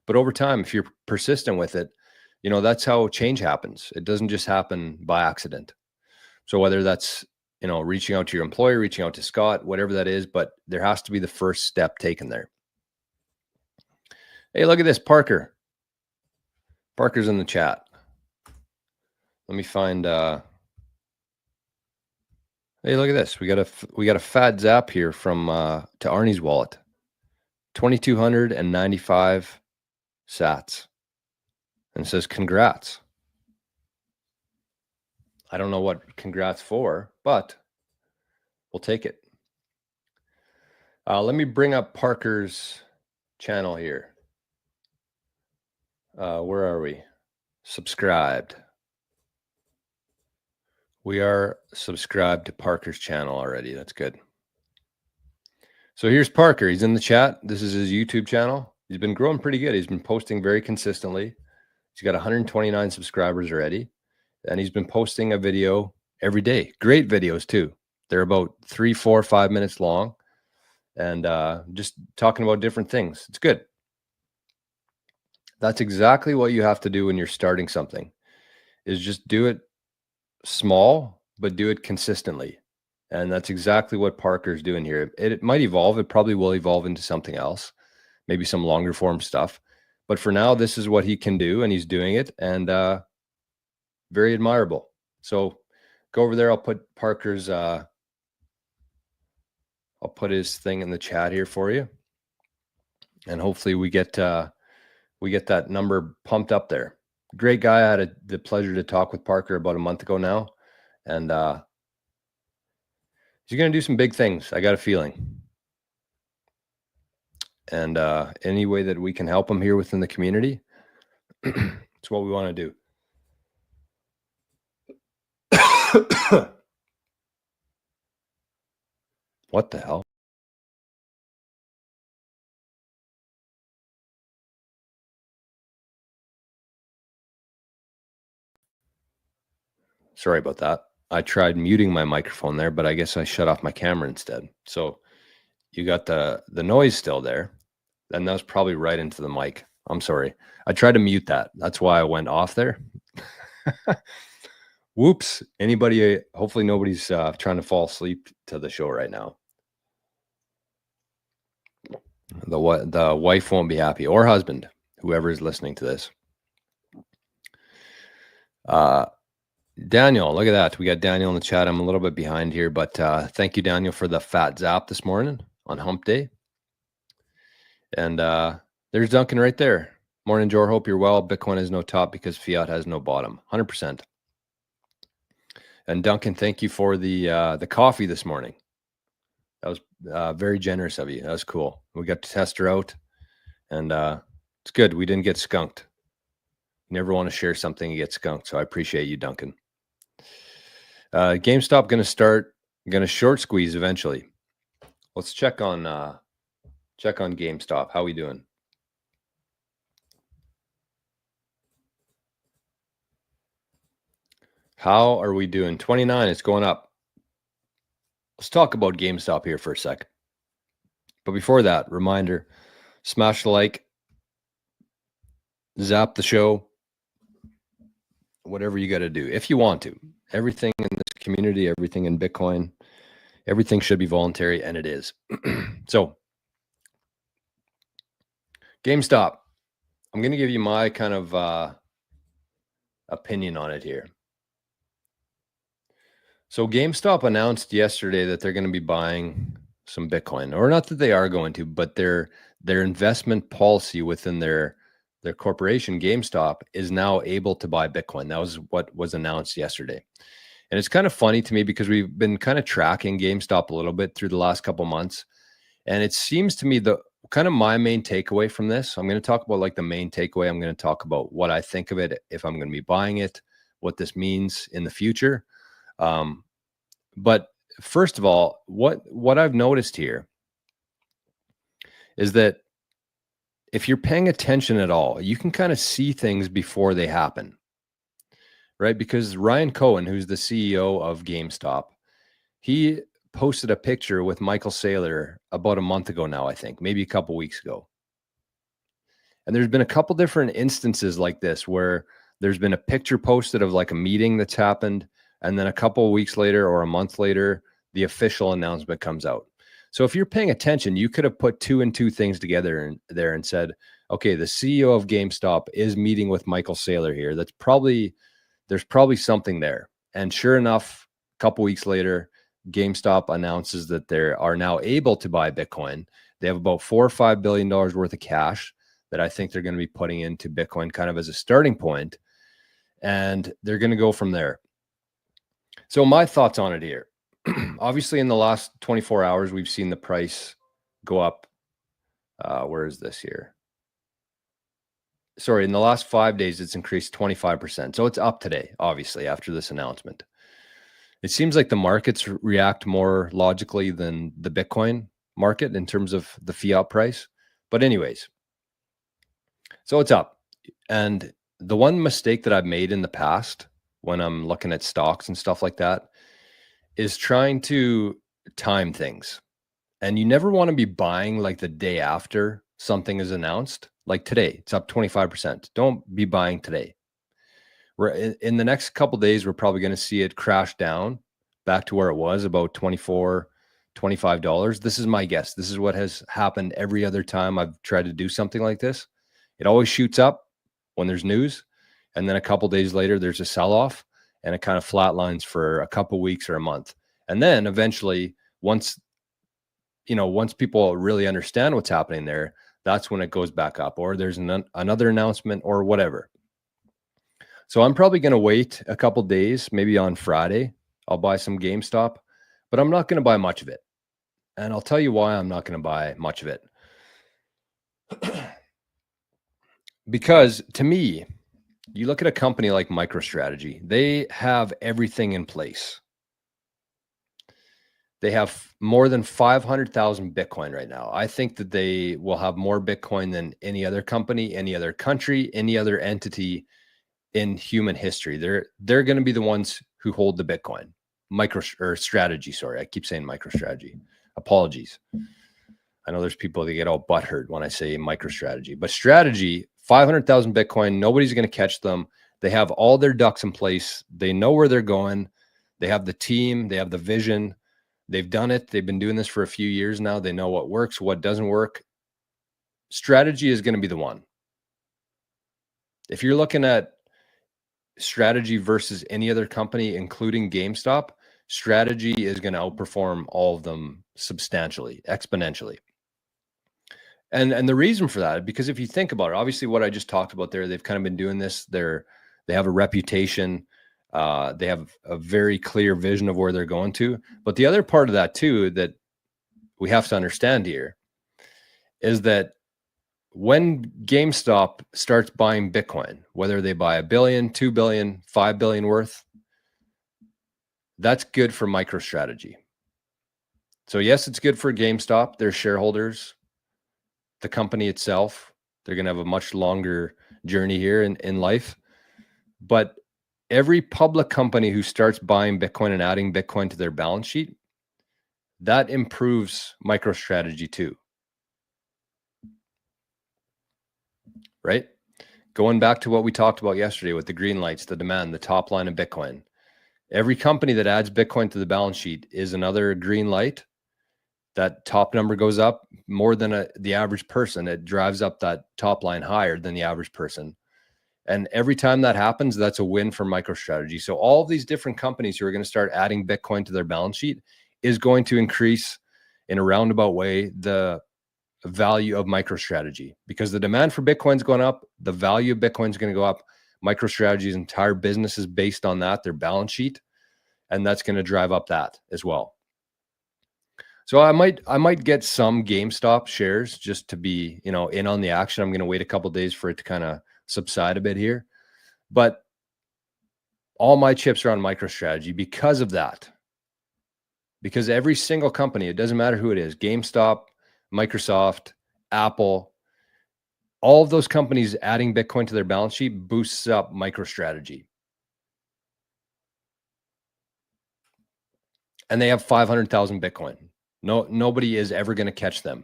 But over time, if you're persistent with it, you know, that's how change happens. It doesn't just happen by accident. So whether that's, you know, reaching out to your employer, reaching out to Scott, whatever that is, but there has to be the first step taken there. Hey, look at this, Parker. Parker's in the chat. Let me find, hey, look at this. We got a fat zap here from to Arnie's wallet. 2,295 sats. And says congrats. I don't know what congrats for, but we'll take it. Let me bring up Parker's channel here. Where are we? Subscribed. We are subscribed to Parker's channel already. That's good. So here's Parker. He's in the chat. This is his YouTube channel. He's been growing pretty good. He's been posting very consistently. He's got 129 subscribers already. And he's been posting a video every day. Great videos too. They're about 3, 4, 5 minutes long. And just talking about different things. It's good. That's exactly what you have to do when you're starting something, is just do it small, but do it consistently. And that's exactly what Parker's doing here. It might evolve. It probably will evolve into something else, maybe some longer form stuff. But for now, this is what he can do, and he's doing it, and very admirable. So go over there. I'll put Parker's, I'll put his thing in the chat here for you. And hopefully we get that number pumped up there. Great guy. I had the pleasure to talk with Parker about a month ago now. And he's going to do some big things. I got a feeling. And any way that we can help him here within the community, it's what we want to do. What the hell? Sorry about that. I tried muting my microphone there, but I guess I shut off my camera instead. So you got the noise still there. And that was probably right into the mic. I'm sorry. I tried to mute that. That's why I went off there. Whoops. Anybody, hopefully nobody's trying to fall asleep to the show right now. The wife won't be happy, or husband, whoever is listening to this. Daniel, look at that. We got Daniel in the chat. I'm a little bit behind here, but thank you, Daniel, for the fat zap this morning on hump day. And there's Duncan right there. Morning, Jor. Hope you're well. Bitcoin has no top because fiat has no bottom. 100%. And Duncan, thank you for the coffee this morning. That was very generous of you. That was cool. We got to test her out, and it's good. We didn't get skunked. never want to share something and get skunked. So I appreciate you, Duncan. GameStop going to short squeeze eventually. Let's check on GameStop. How we doing? How are we doing? 29, it's going up. Let's talk about GameStop here for a sec. But before that, reminder, smash the like, zap the show, whatever you got to do if you want to. Everything in this community, everything in Bitcoin, everything should be voluntary, and it is. So GameStop, I'm going to give you my kind of opinion on it here. So GameStop announced yesterday that they're going to be buying some Bitcoin, or not that they are going to, but their investment policy within their corporation, GameStop, is now able to buy Bitcoin. That was what was announced yesterday. And it's kind of funny to me because we've been kind of tracking GameStop a little bit through the last couple months. And it seems to me the kind of my main takeaway from this, I'm going to talk about like the main takeaway. I'm going to talk about what I think of it, if I'm going to be buying it, what this means in the future. But first of all, what I've noticed here is that if you're paying attention at all, you can kind of see things before they happen, right? Because Ryan Cohen, who's the CEO of GameStop, he posted a picture with Michael Saylor about a month ago now, I think, maybe a couple weeks ago. And there's been a couple different instances like this where there's been a picture posted of like a meeting that's happened, and then a couple of weeks later or a month later, the official announcement comes out. So if you're paying attention, you could have put two and two things together there and said, okay, the CEO of GameStop is meeting with Michael Saylor here. There's probably something there. And sure enough, a couple weeks later, GameStop announces that they are now able to buy Bitcoin. They have about $4 or $5 billion worth of cash that I think they're going to be putting into Bitcoin kind of as a starting point. And they're going to go from there. So my thoughts on it here. Obviously, in the last 24 hours, we've seen the price go up. Where is this here? Sorry, in the last 5 days, it's increased 25%. So it's up today, obviously, after this announcement. It seems like the markets react more logically than the Bitcoin market in terms of the fiat price. But anyways, so it's up. And the one mistake that I've made in the past when I'm looking at stocks and stuff like that is trying to time things. And you never want to be buying like the day after something is announced. Like today, it's up 25%. Don't be buying today. We're in the next couple of days, we're probably going to see it crash down back to where it was, about $24, $25. This is my guess. This is what has happened every other time I've tried to do something like this. It always shoots up when there's news. And then a couple of days later, there's a sell-off. And it kind of flatlines for a couple weeks or a month. And then eventually, once people really understand what's happening there, that's when it goes back up, or there's another announcement or whatever. So I'm probably going to wait a couple days, maybe on Friday, I'll buy some GameStop, but I'm not going to buy much of it. And I'll tell you why I'm not going to buy much of it. Because to me, you look at a company like MicroStrategy, they have everything in place. They have more than 500,000 Bitcoin right now. I think that they will have more Bitcoin than any other company, any other country, any other entity in human history. They're going to be the ones who hold the Bitcoin. MicroStrategy, sorry. I keep saying MicroStrategy. Apologies. I know there's people that get all butthurt when I say MicroStrategy, but Strategy, 500,000 Bitcoin, nobody's going to catch them. They have all their ducks in place. They know where they're going. They have the team. They have the vision. They've done it. They've been doing this for a few years now. They know what works, what doesn't work. Strategy is going to be the one. If you're looking at Strategy versus any other company, including GameStop, Strategy is going to outperform all of them substantially, exponentially. And the reason for that, because if you think about it, obviously what I just talked about there, they've kind of been doing this. They have a reputation. They have a very clear vision of where they're going to. But the other part of that too, that we have to understand here, is that when GameStop starts buying Bitcoin, whether they buy $1 billion, $2 billion, $5 billion worth, that's good for MicroStrategy. So yes, it's good for GameStop, their shareholders, the company itself. They're going to have a much longer journey here in life. But every public company who starts buying Bitcoin and adding Bitcoin to their balance sheet, that improves MicroStrategy too. Right? Going back to what we talked about yesterday with the green lights, the demand, the top line of Bitcoin. Every company that adds Bitcoin to the balance sheet is another green light. That top number goes up more than the average person. It drives up that top line higher than the average person. And every time that happens, that's a win for MicroStrategy. So all of these different companies who are going to start adding Bitcoin to their balance sheet is going to increase in a roundabout way the value of MicroStrategy, because the demand for Bitcoin is going up. The value of Bitcoin is going to go up. MicroStrategy's entire business is based on that, their balance sheet, and that's going to drive up that as well. So I might get some GameStop shares just to be, in on the action. I'm going to wait a couple of days for it to kind of subside a bit here, but all my chips are on MicroStrategy because of that. Because every single company, it doesn't matter who it is, GameStop, Microsoft, Apple, all of those companies adding Bitcoin to their balance sheet boosts up MicroStrategy. And they have 500,000 Bitcoin. Nobody is ever going to catch them.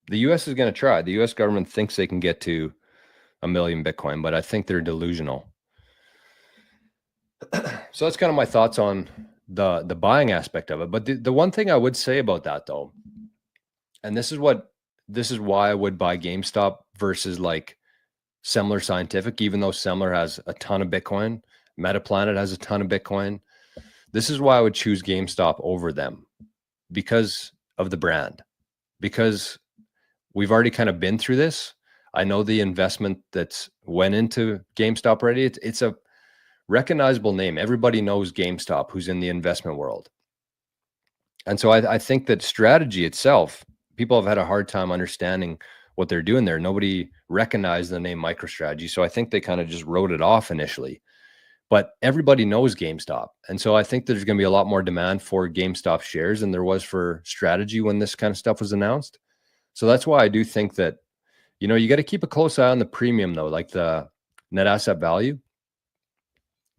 The US is going to try. The US government thinks they can get to 1 million Bitcoin, but I think they're delusional. So that's kind of my thoughts on the buying aspect of it. But the one thing I would say about that though, and this is why I would buy GameStop versus like Semler Scientific, even though Semler has a ton of Bitcoin, Metaplanet has a ton of Bitcoin. This is why I would choose GameStop over them, because of the brand, because we've already kind of been through this. I know the investment that's went into GameStop already. It's a recognizable name. Everybody knows GameStop who's in the investment world. And so I think that strategy itself, people have had a hard time understanding what they're doing there. Nobody recognized the name MicroStrategy. So I think they kind of just wrote it off initially. But everybody knows GameStop. And so I think there's going to be a lot more demand for GameStop shares than there was for strategy when this kind of stuff was announced. So that's why I do think that, you got to keep a close eye on the premium though, like the net asset value.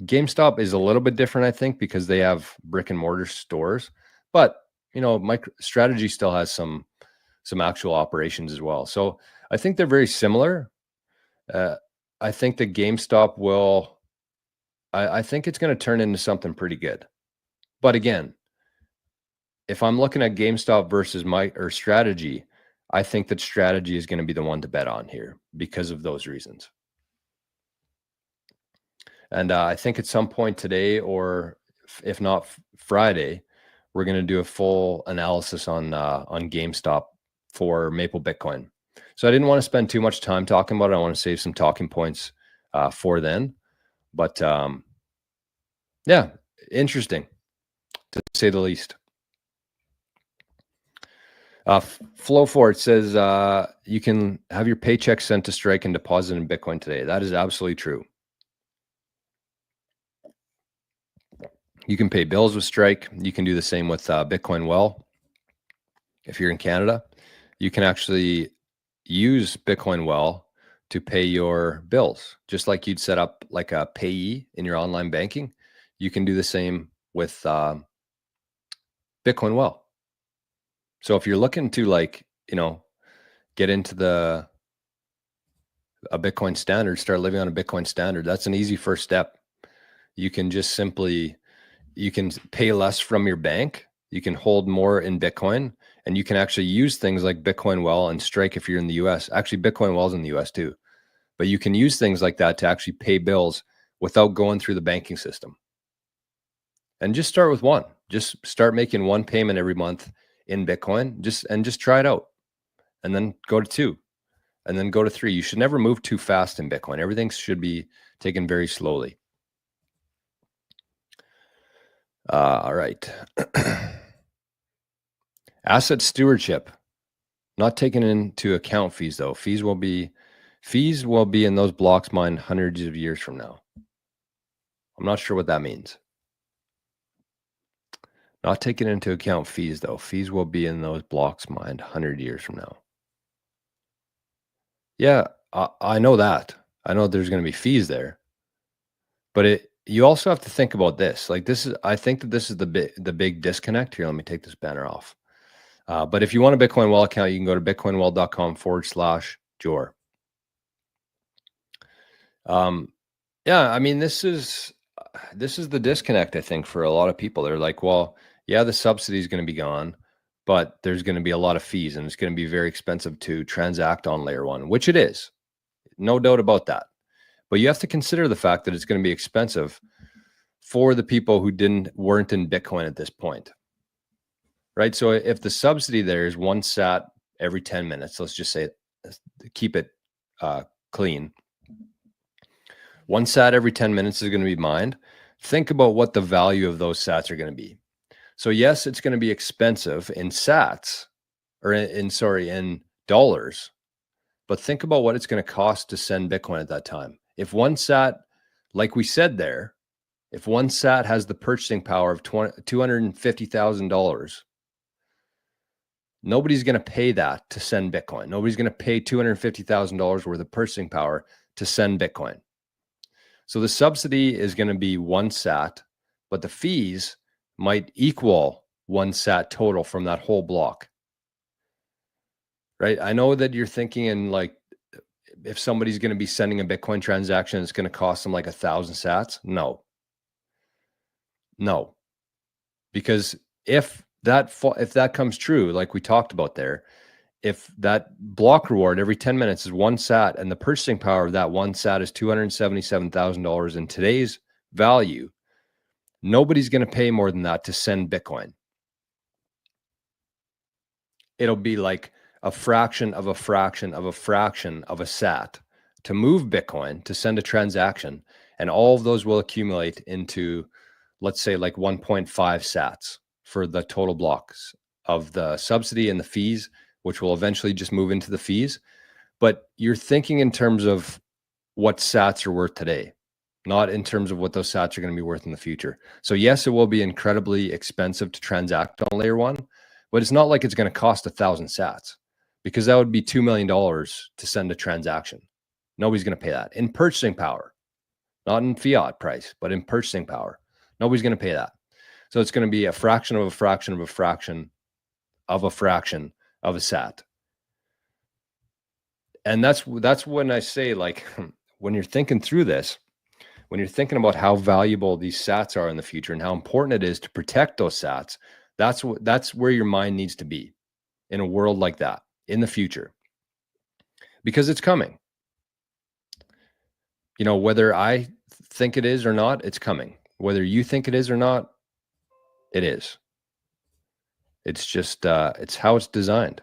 GameStop is a little bit different, I think, because they have brick and mortar stores, but MicroStrategy still has some actual operations as well. So I think they're very similar. I think that GameStop will, I think it's going to turn into something pretty good. But again, if I'm looking at GameStop versus strategy, I think that strategy is going to be the one to bet on here because of those reasons. And I think at some point today, or if not Friday, we're going to do a full analysis on GameStop for Maple Bitcoin. So I didn't want to spend too much time talking about it. I want to save some talking points for then. But yeah, interesting to say the least. Flow for it says you can have your paycheck sent to Strike and deposit in Bitcoin today. That is absolutely true. You can pay bills with Strike. You can do the same with Bitcoin Well. If you're in Canada, you can actually use Bitcoin Well to pay your bills, just like you'd set up like a payee in your online banking. You can do the same with Bitcoin Well. So if you're looking to get into a Bitcoin standard, start living on a Bitcoin standard, that's an easy first step. You can just you can pay less from your bank. You can hold more in Bitcoin, and you can actually use things like Bitcoin Well and Strike if you're in the US. Actually, Bitcoin Well is in the US too. But you can use things like that to actually pay bills without going through the banking system. And just start with one. Just start making one payment every month in Bitcoin, just try it out. And then go to 2, and then go to 3. You should never move too fast in Bitcoin. Everything should be taken very slowly. All right. Asset stewardship. Not taking into account fees though. Fees will be in those blocks mined hundreds of years from now. I'm not sure what that means. Not taking into account fees though. Fees will be in those blocks mined 100 years from now. Yeah, I know that. I know there's going to be fees there. But you also have to think about this. Like I think that this is the big disconnect here. Let me take this banner off. But if you want a Bitcoin Well account, you can go to bitcoinwell.com/Jor. Yeah, I mean, this is the disconnect, I think, for a lot of people. They're like, well, yeah, the subsidy is going to be gone, but there's going to be a lot of fees and it's going to be very expensive to transact on layer one, which it is. No doubt about that. But you have to consider the fact that it's going to be expensive for the people who weren't in Bitcoin at this point. Right? So if the subsidy there is 1 sat every 10 minutes, let's just say, keep it clean. 1 sat every 10 minutes is going to be mined. Think about what the value of those sats are going to be. So yes, it's going to be expensive in sats, or in dollars, but think about what it's going to cost to send Bitcoin at that time. If 1 sat, like we said there, if 1 sat has the purchasing power of $250,000, nobody's going to pay that to send Bitcoin. Nobody's going to pay $250,000 worth of purchasing power to send Bitcoin. So the subsidy is going to be 1 sat, but the fees might equal 1 sat total from that whole block. Right? I know that you're thinking in like, if somebody's going to be sending a Bitcoin transaction, it's going to cost them like 1,000 sats. No, because if that comes true, like we talked about there, if that block reward every 10 minutes is 1 sat and the purchasing power of that 1 sat is $277,000 in today's value, nobody's going to pay more than that to send Bitcoin. It'll be like a fraction of a fraction of a fraction of a sat to move Bitcoin, to send a transaction. And all of those will accumulate into, let's say, like 1.5 sats for the total blocks of the subsidy and the fees, which will eventually just move into the fees. But you're thinking in terms of what sats are worth today, not in terms of what those sats are going to be worth in the future. So yes, it will be incredibly expensive to transact on layer one, but it's not like it's going to cost 1,000 sats, because that would be $2 million to send a transaction. Nobody's going to pay that in purchasing power, not in fiat price, but in purchasing power. Nobody's going to pay that. So it's going to be a fraction of a fraction of a fraction of a fraction of a sat. And that's when I say, like, when you're thinking through this, when you're thinking about how valuable these sats are in the future and how important it is to protect those sats, that's where your mind needs to be in a world like that in the future, because it's coming. You know, whether I think it is or not, it's coming. Whether you think it is or not, it is. It's just, it's how it's designed.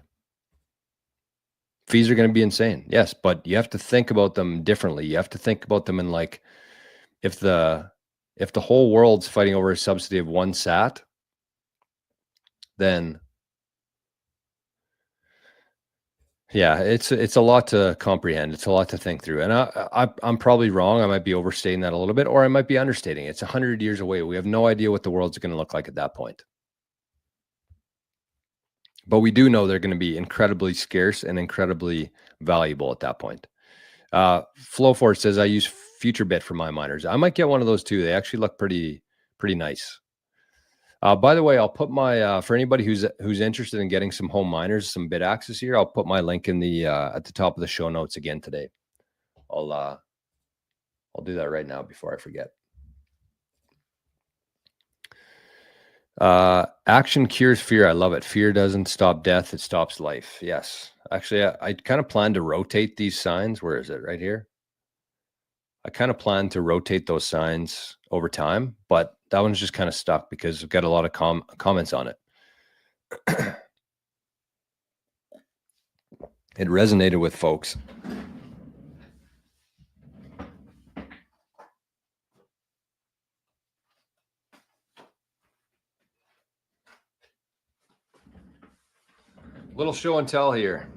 Fees are going to be insane. Yes, but you have to think about them differently. You have to think about them in, like, if the whole world's fighting over a subsidy of 1 sat, then yeah, it's a lot to comprehend. It's a lot to think through. And I'm probably wrong. I might be overstating that a little bit, or I might be understating. It's 100 years away. We have no idea what the world's going to look like at that point. But we do know they're going to be incredibly scarce and incredibly valuable at that point. Flowforce says, I use FutureBit for my miners. I might get one of those too. They actually look pretty nice. By the way, I'll put my for anybody who's interested in getting some home miners, some bit access here, I'll put my link in the at the top of the show notes again today. I'll do that right now before I forget. Action cures fear. I love it. Fear doesn't stop death, it stops life. Yes. Actually, I kind of plan to rotate these signs. Where is it? Right here. I kind of plan to rotate those signs over time, but that one's just kind of stuck because I've got a lot of comments on it. It resonated with folks. Little show and tell here.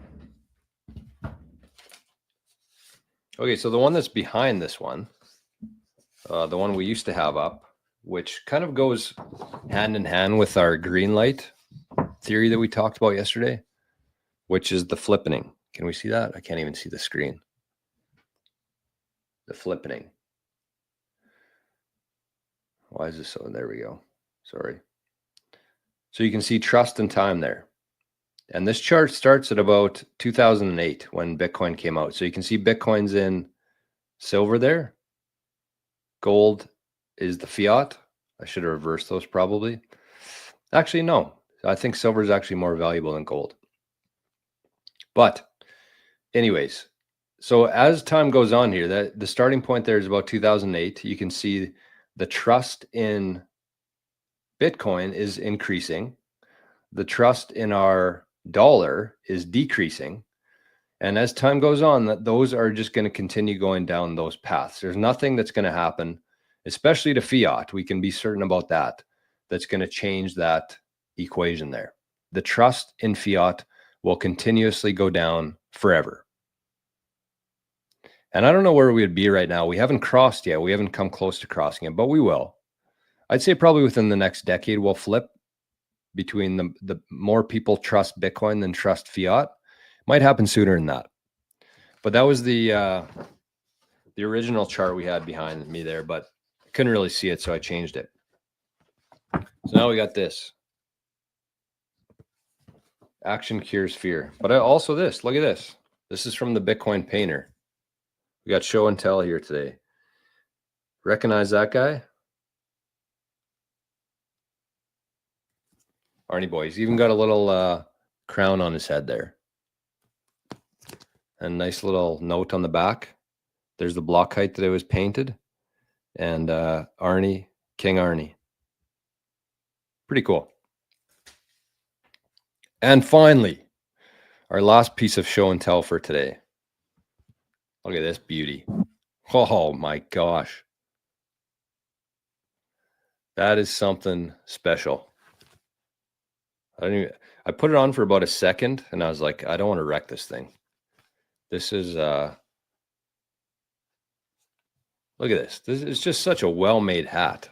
Okay, so the one that's behind this one, the one we used to have up, which kind of goes hand in hand with our green light theory that we talked about yesterday, which is the flippening. Can we see that? I can't even see the screen. The flippening. Why is this so? There we go. Sorry. So you can see trust and time there. And this chart starts at about 2008 when Bitcoin came out. So you can see Bitcoin's in silver there. Gold is the fiat. I should have reversed those probably. Actually, no. I think silver is actually more valuable than gold. But anyways, so as time goes on here, the starting point there is about 2008. You can see the trust in Bitcoin is increasing. The trust in our dollar is decreasing. And as time goes on, those are just going to continue going down those paths. There's nothing that's going to happen, especially to fiat. We can be certain about that. That's going to change that equation there. The trust in fiat will continuously go down forever. And I don't know where we would be right now. We haven't crossed yet. We haven't come close to crossing it, but we will. I'd say probably within the next decade, we'll flip between the more people trust Bitcoin than trust fiat. Might happen sooner than that. But that was the original chart we had behind me there, but I couldn't really see it, so I changed it. So now we got this. Action cures fear. But also this. Look at this. This is from the Bitcoin Painter. We got show and tell here today. Recognize that guy? Arnie boy. He's even got a little crown on his head there. And nice little note on the back. There's the block height that it was painted. And Arnie, King Arnie. Pretty cool. And finally, our last piece of show and tell for today. Look at this beauty. Oh my gosh. That is something special. I put it on for about a second and I was like, I don't want to wreck this thing. This is look at this. This is just such a well-made hat.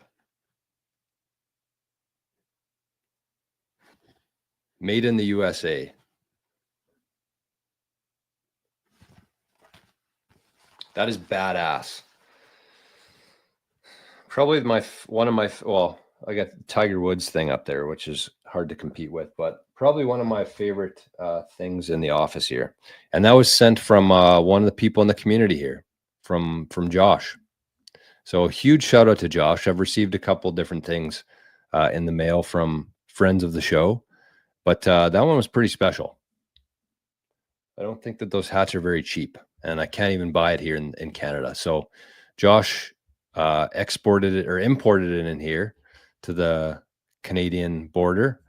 Made in the USA. That is badass. Probably well, I got the Tiger Woods thing up there, which is hard to compete with, but probably one of my favorite things in the office here. And that was sent from one of the people in the community here, from Josh. So a huge shout out to Josh. I've received a couple different things in the mail from friends of the show, but that one was pretty special. I don't think that those hats are very cheap, and I can't even buy it here in Canada. So Josh exported it or imported it in here to the Canadian border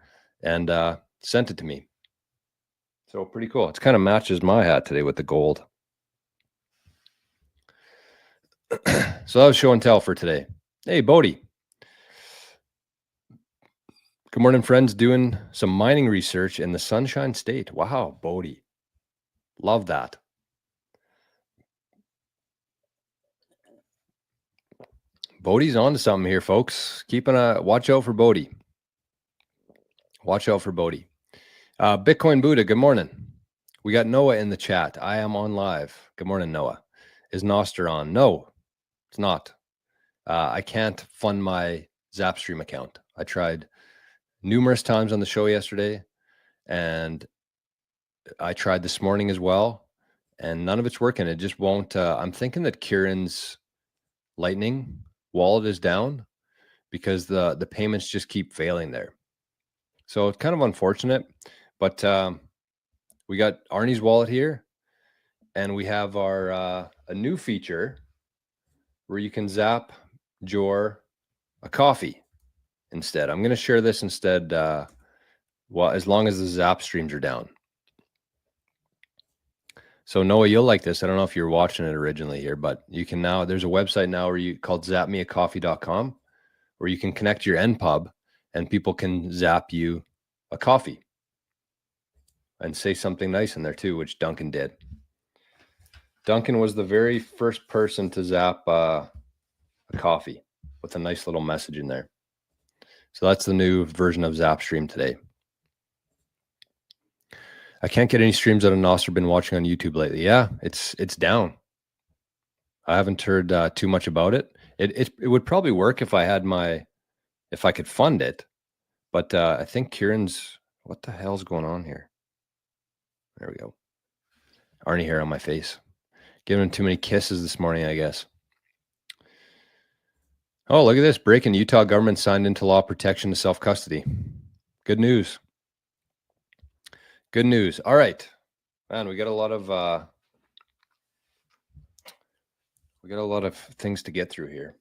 and sent it to me. So pretty cool. It's kind of matches my hat today with the gold. So that was show and tell for today. Hey, Bodie. Good morning, friends. Doing some mining research in the Sunshine State. Wow, Bodie. Love that. Bodie's on to something here, folks. Watch out for Bodie. Watch out for Bodie. Bitcoin Buddha, good morning. We got Noah in the chat. I am on live. Good morning, Noah. Is nostr on? No, it's not. I can't fund my Zapstream account. I tried numerous times on the show yesterday, and I tried this morning as well, and none of it's working. It just won't. I'm thinking that Kieran's Lightning wallet is down because the payments just keep failing there. So it's kind of unfortunate, but we got Arnie's wallet here, and we have our a new feature where you can zap Jor a coffee instead. I'm going to share this instead, well, as long as the Zap streams are down. So Noah, you'll like this. I don't know if you're watching it originally here, but you can now, there's a website now called zapmeacoffee.com where you can connect your NPub and people can zap you a coffee. and say something nice in there too, which Duncan did. Duncan was the very first person to zap a coffee with a nice little message in there. So that's the new version of Zap Stream today. I can't get any streams out of nostr. Been watching on YouTube lately. Yeah, it's down. I haven't heard too much about it. It would probably work if I had if I could fund it. But I think Kieran's, what the hell's going on here? There we go. Arnie hair on my face. Giving him too many kisses this morning, I guess. Oh, look at this. Breaking. Utah government signed into law protection to self-custody. Good news. Good news. All right. Man, we got a lot of things to get through here.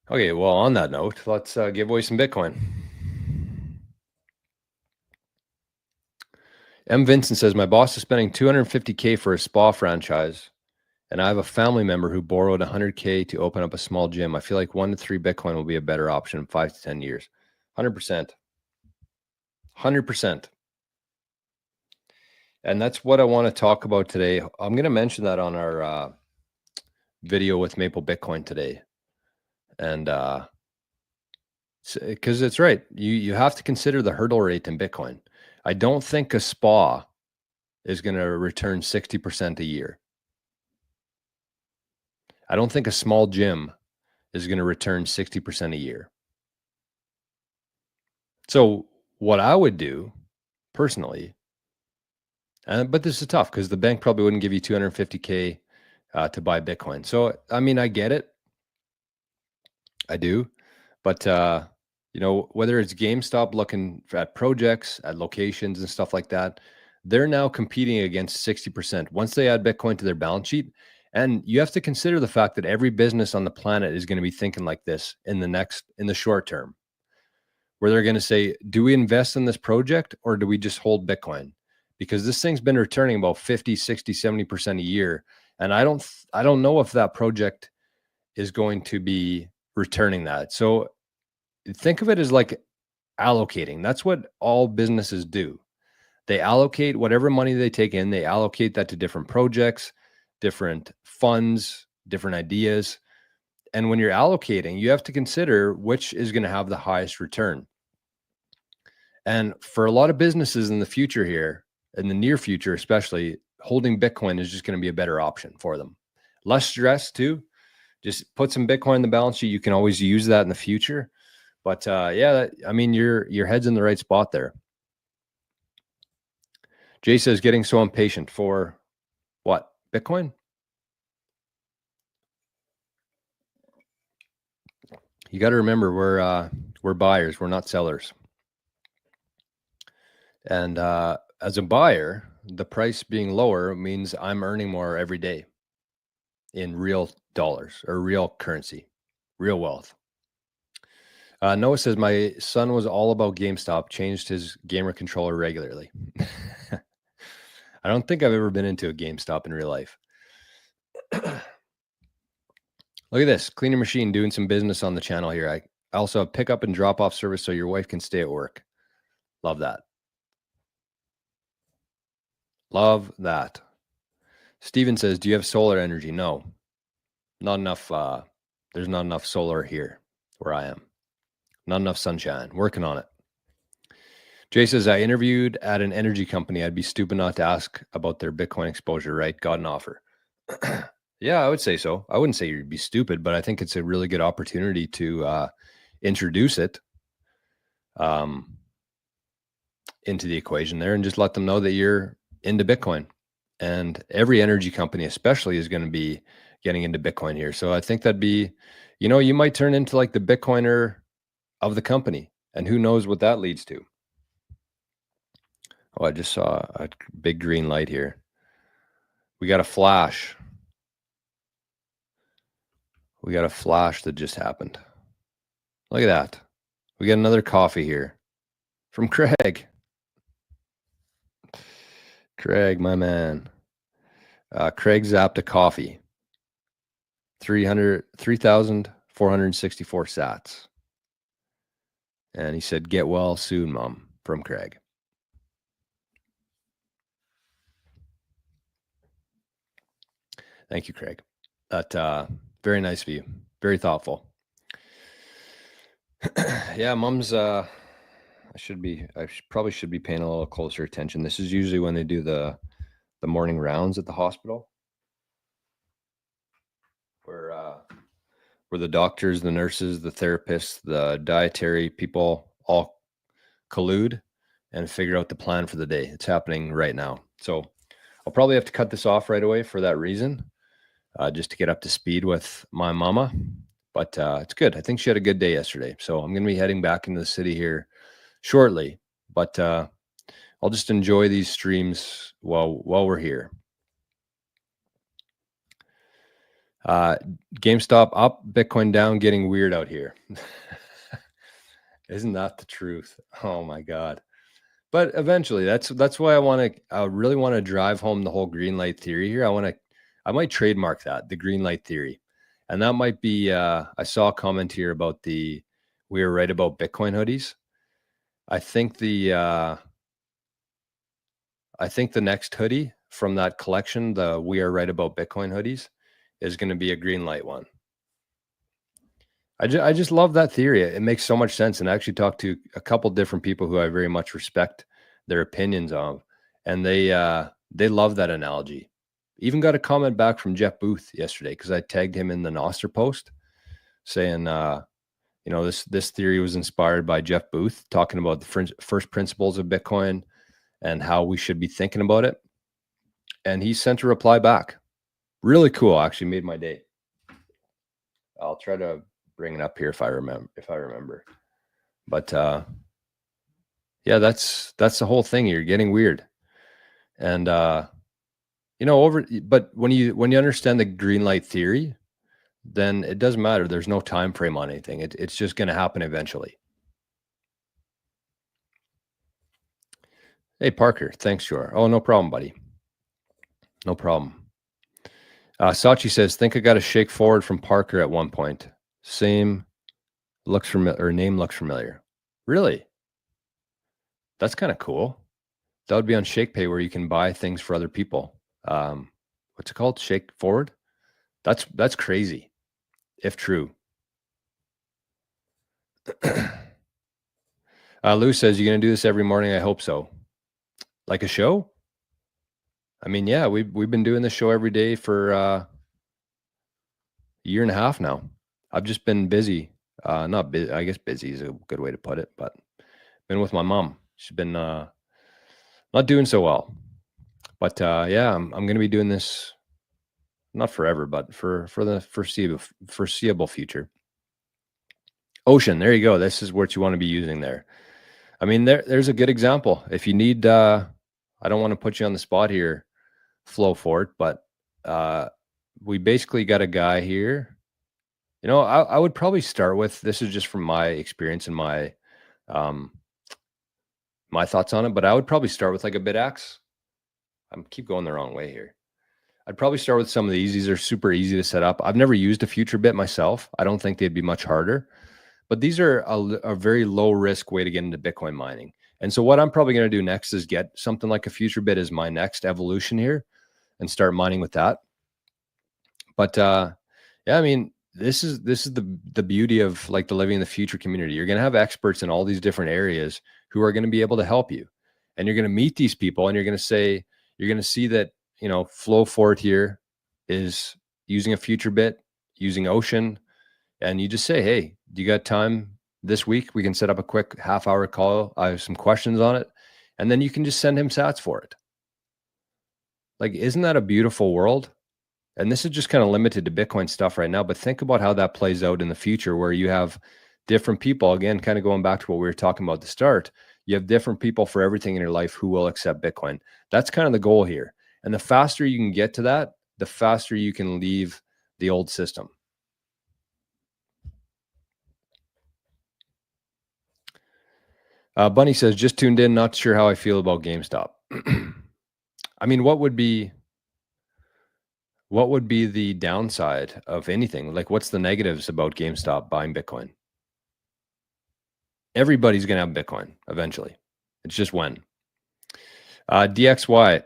Okay, well, on that note, let's give away some Bitcoin. M. Vincent says, my boss is spending $250K for a spa franchise, and I have a family member who borrowed $100K to open up a small gym. I feel like 1 to 3 Bitcoin will be a better option in 5 to 10 years. 100%. 100%. And that's what I want to talk about today. I'm going to mention that on our video with Maple Bitcoin today. And because it's right. You have to consider the hurdle rate in Bitcoin. I don't think a spa is going to return 60% a year. I don't think a small gym is going to return 60% a year. So what I would do personally, but this is tough because the bank probably wouldn't give you $250K to buy Bitcoin. So, I mean, I get it. I do. But, you know, whether it's GameStop looking at projects, at locations and stuff like that, they're now competing against 60% once they add Bitcoin to their balance sheet. And you have to consider the fact that every business on the planet is going to be thinking like this in the short term, where they're going to say, do we invest in this project or do we just hold Bitcoin? Because this thing's been returning about 50, 60, 70% a year. And I don't know if that project is going to be returning that. So think of it as like allocating. That's what all businesses do. They allocate whatever money they take in, they allocate that to different projects, different funds, different ideas. And when you're allocating, you have to consider which is going to have the highest return. And for a lot of businesses in the future here, in the near future especially, holding Bitcoin is just going to be a better option for them. Less stress too. Just put some Bitcoin in the balance sheet. You can always use that in the future. But yeah, I mean, your head's in the right spot there. Jay says, getting so impatient for what? Bitcoin? You got to remember, we're buyers. We're not sellers. And as a buyer, the price being lower means I'm earning more every day in real dollars or real currency, real wealth. Noah says, my son was all about GameStop, changed his gamer controller regularly. I don't think I've ever been into a GameStop in real life. Look at this, cleaner machine doing some business on the channel here. I also have pickup and drop off service so your wife can stay at work. Love that. Love that. Steven says, do you have solar energy? No, not enough. There's not enough solar here where I am. Not enough sunshine. Working on it. Jay says, I interviewed at an energy company. I'd be stupid not to ask about their Bitcoin exposure, right? Got an offer. Yeah, I would say so. I wouldn't say you'd be stupid, but I think it's a really good opportunity to introduce it into the equation there and just let them know that you're into Bitcoin. And every energy company especially is going to be getting into Bitcoin here. So I think that'd be, you know, you might turn into like the Bitcoiner of the company. And who knows what that leads to. Oh, I just saw a big green light here. We got a flash. We got a flash that just happened. Look at that. We got another coffee here from Craig. Craig, my man. Craig zapped a coffee. 3,464 sats. And he said, get well soon, Mom, from Craig. Thank you, Craig. That very nice of you. Very thoughtful. Yeah, mom's I probably should be paying a little closer attention. This is usually when they do the morning rounds at the hospital, where the doctors, the nurses, the therapists, the dietary people all collude and figure out the plan for the day. It's happening right now. So I'll probably have to cut this off right away for that reason, just to get up to speed with my mama. But it's good. I think she had a good day yesterday. So I'm going to be heading back into the city here shortly. But I'll just enjoy these streams while we're here. GameStop up, Bitcoin down, getting weird out here. Isn't that the truth? Oh my God. But eventually, that's why I really want to drive home the whole green light theory here. I might trademark that, the green light theory. And that might be, I saw a comment here about we were right about Bitcoin hoodies. I think the next hoodie from that collection, the We Are Right About Bitcoin hoodies, is going to be a green light one. I just love that theory. It makes so much sense. And I actually talked to a couple different people who I very much respect their opinions of, and they love that analogy. Even got a comment back from Jeff Booth yesterday because I tagged him in the Nostr post saying, this theory was inspired by Jeff Booth talking about the first principles of Bitcoin and how we should be thinking about it. And he sent a reply back. Really cool. Actually made my day. I'll try to bring it up here if I remember. But yeah, that's the whole thing. You're getting weird. And but when you understand the green light theory, then it doesn't matter. There's no time frame on anything. It's just going to happen eventually. Hey, Parker. Thanks, Jor. Oh, no problem, buddy. No problem. Sachi says, think I got a shake forward from Parker at one point. Name looks familiar. Really? That's kind of cool. That would be on ShakePay, where you can buy things for other people. What's it called? Shake forward? That's crazy, if true. Lou says, you going to do this every morning? I hope so. Like a show? I mean, yeah, we've been doing this show every day for a year and a half now. I've just been busy. Not busy. I guess busy is a good way to put it, but been with my mom. She's been not doing so well. But yeah, I'm going to be doing this not forever, but for the foreseeable future. Ocean, there you go. This is what you want to be using there. I mean, there's a good example. If you need, I don't want to put you on the spot here, Flow Fort, but we basically got a guy here. I would probably start with, this is just from my experience and my thoughts on it, but I would probably start with like a BitAxe. I keep going the wrong way here. I'd probably start with some of these. These are super easy to set up. I've never used a FutureBit myself. I don't think they'd be much harder, but these are a very low risk way to get into Bitcoin mining. And so what I'm probably going to do next is get something like a FutureBit as my next evolution here and start mining with that. But yeah, I mean, this is the beauty of like the Living in the Future community. You're going to have experts in all these different areas who are going to be able to help you. And you're going to meet these people and you're going to see that, Flow Fort here is using a FutureBit, using Ocean, and you just say, hey, do you got time this week? We can set up a quick half-hour call. I have some questions on it. And then you can just send him sats for it. Like, isn't that a beautiful world? And this is just kind of limited to Bitcoin stuff right now, but think about how that plays out in the future, where you have different people, again, kind of going back to what we were talking about at the start, you have different people for everything in your life who will accept Bitcoin. That's kind of the goal here. And the faster you can get to that, the faster you can leave the old system. Bunny says, just tuned in, not sure how I feel about GameStop. I mean, what would be the downside of anything? Like, what's the negatives about GameStop buying Bitcoin? Everybody's going to have Bitcoin eventually. It's just when. DXY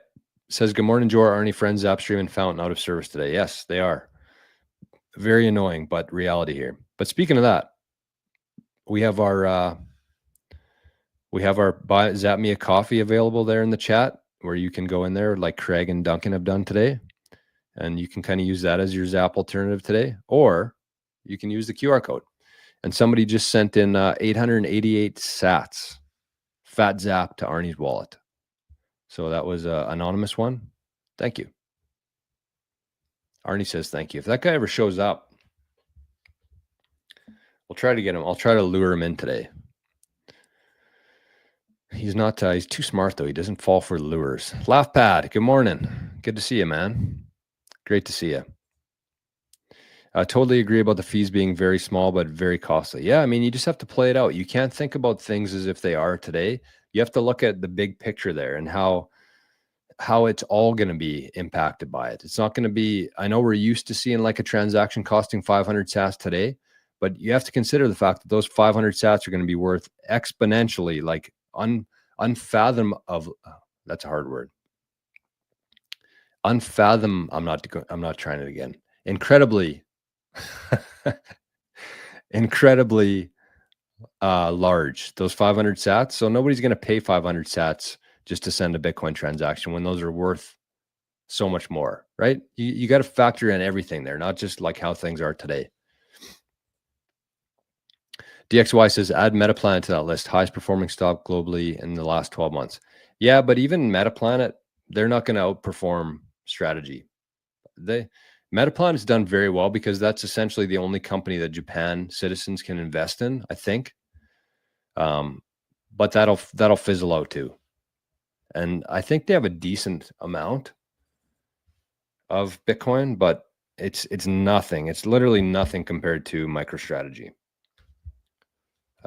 says, good morning, Joe. Arnie, friends, Zapstream and Fountain out of service today. Yes, they are. Very annoying, but reality here. But speaking of that, we have our buy Zap Me a Coffee available there in the chat, where you can go in there like Craig and Duncan have done today. And you can kind of use that as your Zap alternative today, or you can use the QR code. And somebody just sent in 888 sats, fat Zap to Arnie's wallet. So that was an anonymous one. Thank you. Arnie says thank you. If that guy ever shows up, we'll try to get him. I'll try to lure him in today. He's not, he's too smart though. He doesn't fall for lures. Laugh Pad, good morning. Good to see you, man. Great to see you. I totally agree about the fees being very small, but very costly. Yeah, I mean, you just have to play it out. You can't think about things as if they are today. You have to look at the big picture there and how it's all going to be impacted by it. It's not going to be, I know we're used to seeing like a transaction costing 500 sats today, but you have to consider the fact that those 500 sats are going to be worth exponentially, like unfathom of, that's a hard word. Unfathom. I'm not trying it again. Incredibly large, those 500 sats. So nobody's going to pay 500 sats just to send a Bitcoin transaction when those are worth so much more, right? You got to factor in everything there, not just like how things are today. DXY says, add Metaplanet to that list. Highest performing stock globally in the last 12 months. Yeah, but even Metaplanet, they're not going to outperform Strategy. Metaplanet has done very well because that's essentially the only company that Japan citizens can invest in, I think. But that'll fizzle out too. And I think they have a decent amount of Bitcoin, but it's nothing. It's literally nothing compared to MicroStrategy.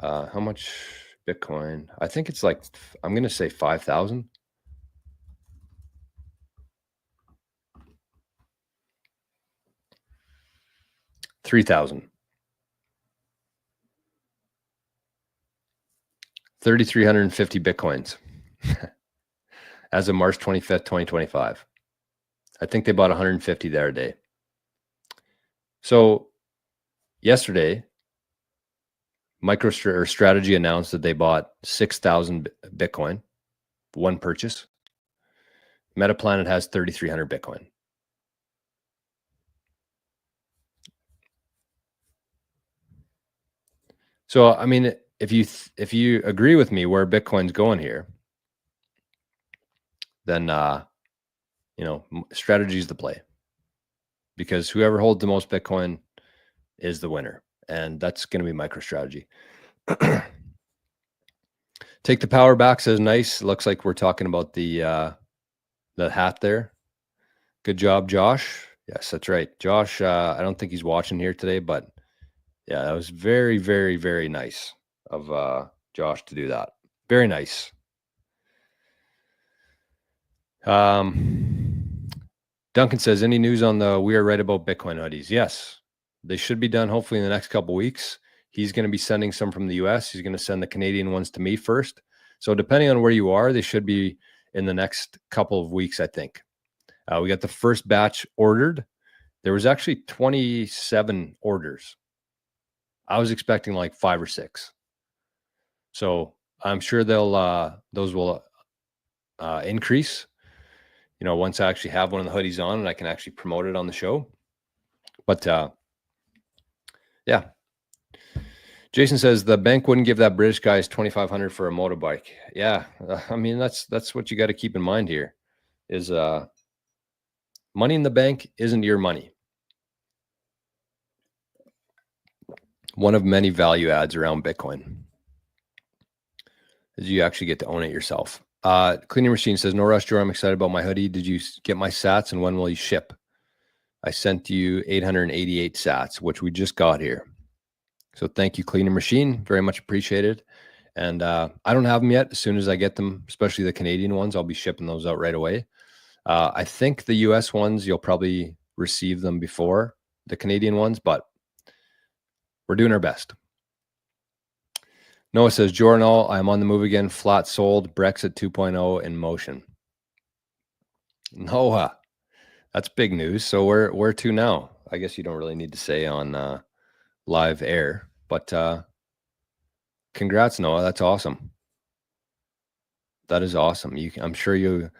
How much Bitcoin? I think it's like, I'm going to say 5,000. 3,000. 3,350 Bitcoins as of March 25th, 2025. I think they bought 150 there a day. So yesterday, MicroStrategy announced that they bought 6,000 Bitcoin, one purchase. Metaplanet has 3,300 Bitcoin. So, I mean, if you agree with me where Bitcoin's going here, then, strategy is the play, because whoever holds the most Bitcoin is the winner. And that's going to be MicroStrategy. Take the power back says nice. Looks like we're talking about the hat there. Good job, Josh. Yes, that's right. Josh, I don't think he's watching here today, but yeah, that was very, very, very nice of Josh to do that. Very nice. Duncan says, any news on the We Are Right About Bitcoin hoodies? Yes, they should be done hopefully in the next couple of weeks. He's going to be sending some from the US. He's going to send the Canadian ones to me first. So depending on where you are, they should be in the next couple of weeks, I think. We got the first batch ordered. There was actually 27 orders. I was expecting like 5 or 6. So I'm sure those will increase, once I actually have one of the hoodies on and I can actually promote it on the show. But yeah. Jason says the bank wouldn't give that British guy $2,500 for a motorbike. Yeah. I mean, that's what you got to keep in mind here is money in the bank isn't your money. One of many value adds around Bitcoin is you actually get to own it yourself. Cleaning Machine says, no rush, Joe. I'm excited about my hoodie. Did you get my sats and when will you ship? I sent you 888 sats, which we just got here. So thank you, Cleaning Machine. Very much appreciated. And I don't have them yet. As soon as I get them, especially the Canadian ones, I'll be shipping those out right away. I think the US ones, you'll probably receive them before the Canadian ones, but we're doing our best. Noah says, Jornal, I'm on the move again. Flat sold. Brexit 2.0 in motion. Noah, that's big news. So where to now? I guess you don't really need to say on live air, but congrats, Noah. That's awesome. That is awesome. I'm sure your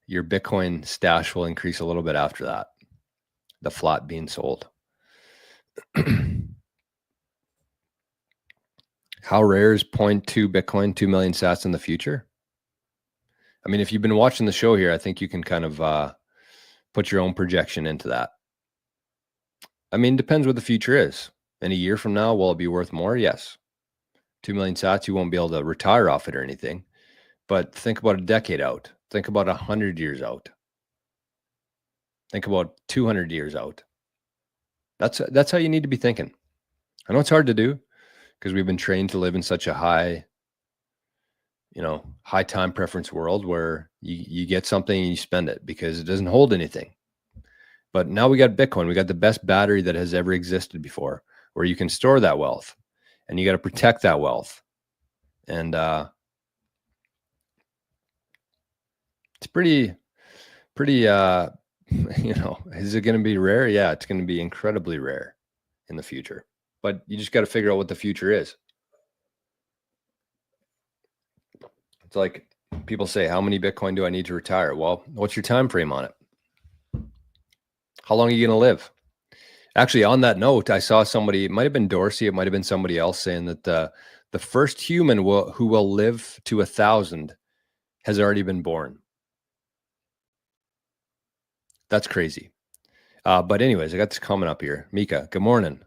Bitcoin stash will increase a little bit after that. The flat being sold. How rare is 0.2 Bitcoin, 2 million sats in the future? I mean, if you've been watching the show here, I think you can kind of put your own projection into that. I mean, depends what the future is. In a year from now, will it be worth more? Yes. 2 million sats, you won't be able to retire off it or anything. But think about a decade out. Think about 100 years out. Think about 200 years out. That's how you need to be thinking. I know it's hard to do because we've been trained to live in such a high time preference world where you get something and you spend it because it doesn't hold anything. But now we got Bitcoin. We got the best battery that has ever existed before, where you can store that wealth, and you got to protect that wealth. And it's pretty, is it going to be rare? Yeah, it's going to be incredibly rare in the future. But you just got to figure out what the future is. It's like people say, how many Bitcoin do I need to retire? Well, what's your time frame on it? How long are you going to live? Actually, on that note, I saw somebody, it might have been Dorsey, it might have been somebody else saying that the first human who will live to 1,000 has already been born. That's crazy. But anyways, I got this comment up here. Mika, good morning.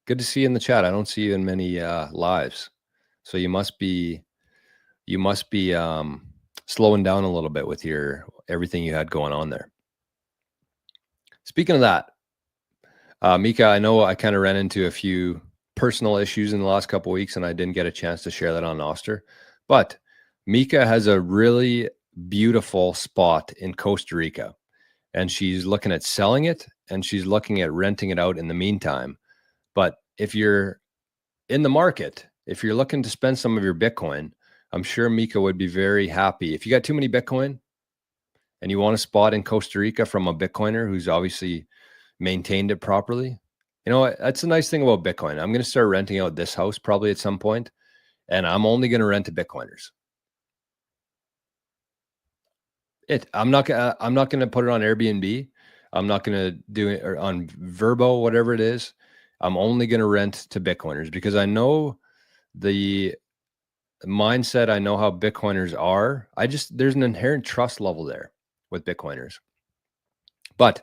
Good to see you in the chat. I don't see you in many lives. So you must be slowing down a little bit with everything you had going on there. Speaking of that, Mika, I know I kind of ran into a few personal issues in the last couple of weeks, and I didn't get a chance to share that on nostr. But Mika has a really beautiful spot in Costa Rica, and she's looking at selling it, and she's looking at renting it out in the meantime. But if you're in the market, if you're looking to spend some of your Bitcoin, I'm sure Mika would be very happy. If you got too many Bitcoin and you want a spot in Costa Rica from a Bitcoiner who's obviously maintained it properly, that's the nice thing about Bitcoin. I'm going to start renting out this house probably at some point, and I'm only going to rent to Bitcoiners. I'm not going to put it on Airbnb. I'm not going to do it on Verbo, whatever it is. I'm only going to rent to Bitcoiners because I know the mindset. I know how Bitcoiners are. There's an inherent trust level there with Bitcoiners. But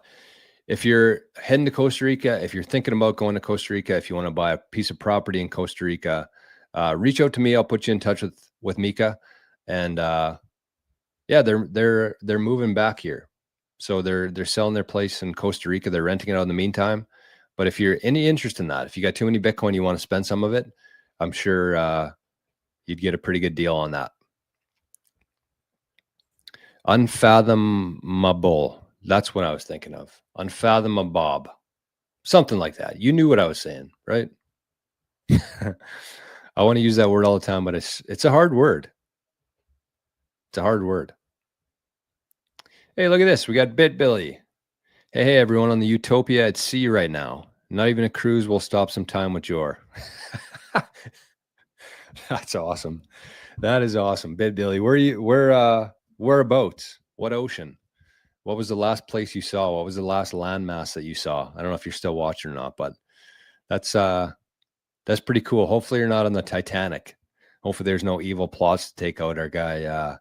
if you're heading to Costa Rica, if you're thinking about going to Costa Rica, if you want to buy a piece of property in Costa Rica, reach out to me. I'll put you in touch with Mika. And yeah, they're moving back here. So they're selling their place in Costa Rica. They're renting it out in the meantime. But if you're any interest in that, if you got too many Bitcoin, you want to spend some of it, I'm sure you'd get a pretty good deal on that. Unfathomable. That's what I was thinking of. Unfathomable. Something like that. You knew what I was saying, right? I want to use that word all the time, but it's a hard word. It's a hard word. Hey, look at this. We got BitBilly. Hey, everyone on the Utopia at sea right now. Not even a cruise will stop some time with Jor. That's awesome. That is awesome. BitBilly. Whereabouts? What ocean? What was the last place you saw? What was the last landmass that you saw? I don't know if you're still watching or not, but that's pretty cool. Hopefully you're not on the Titanic. Hopefully there's no evil plots to take out our guy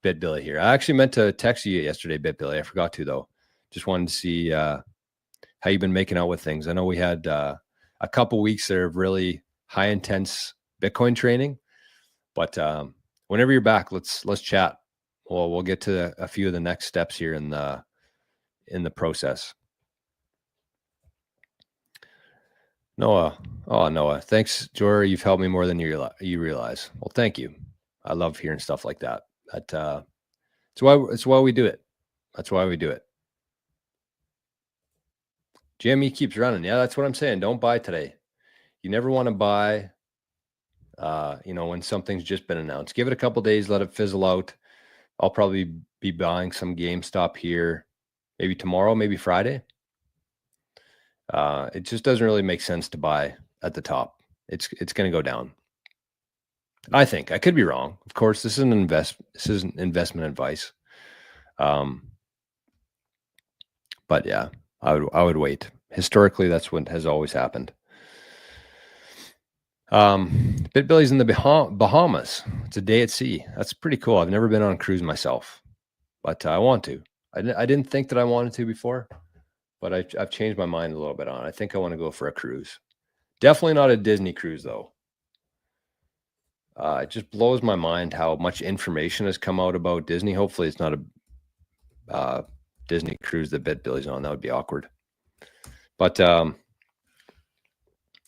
BitBilly here. I actually meant to text you yesterday, BitBilly. I forgot to though. Just wanted to see how you've been making out with things. I know we had a couple weeks there of really high intense Bitcoin training, but whenever you're back, let's chat. We'll get to a few of the next steps here in the process. Noah. Oh, Noah. Thanks, Jor. You've helped me more than you realize. Well, thank you. I love hearing stuff like that. It's why we do it. That's why we do it. GME keeps running. Yeah, that's what I'm saying. Don't buy today. You never want to buy, when something's just been announced. Give it a couple days, let it fizzle out. I'll probably be buying some GameStop here, maybe tomorrow, maybe Friday. It just doesn't really make sense to buy at the top. It's going to go down. I think. I could be wrong. Of course, this isn't investment advice. But yeah, I would wait. Historically, that's what has always happened. BitBilly's in the Bahamas. It's a day at sea. That's pretty cool. I've never been on a cruise myself, but I want to. I didn't think that I wanted to before, but I've changed my mind a little bit on it. I think I want to go for a cruise. Definitely not a Disney cruise, though. It just blows my mind how much information has come out about Disney. Hopefully it's not a Disney cruise that BitBilly's on. That would be awkward. But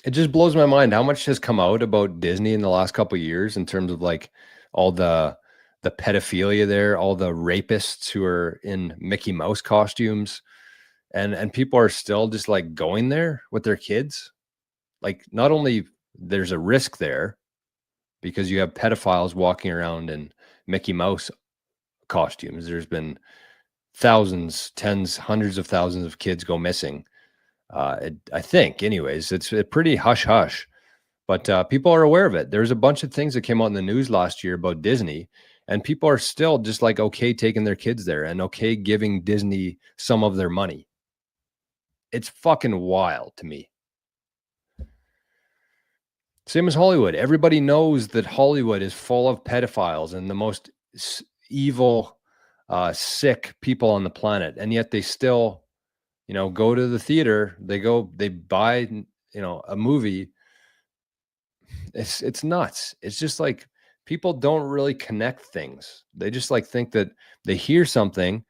it just blows my mind how much has come out about Disney in the last couple of years in terms of like all the pedophilia there, all the rapists who are in Mickey Mouse costumes, and people are still just like going there with their kids. Like, not only there's a risk there because you have pedophiles walking around in Mickey Mouse costumes. There's been thousands, tens, hundreds of thousands of kids go missing. I think, anyways, it's a pretty hush-hush, but people are aware of it. There's a bunch of things that came out in the news last year about Disney, and people are still just like okay taking their kids there and okay giving Disney some of their money. It's fucking wild to me. Same as Hollywood. Everybody knows that Hollywood is full of pedophiles and the most evil, sick people on the planet, and yet they still, go to the theater. They buy, a movie. It's nuts. It's just like people don't really connect things. They just like think that they hear something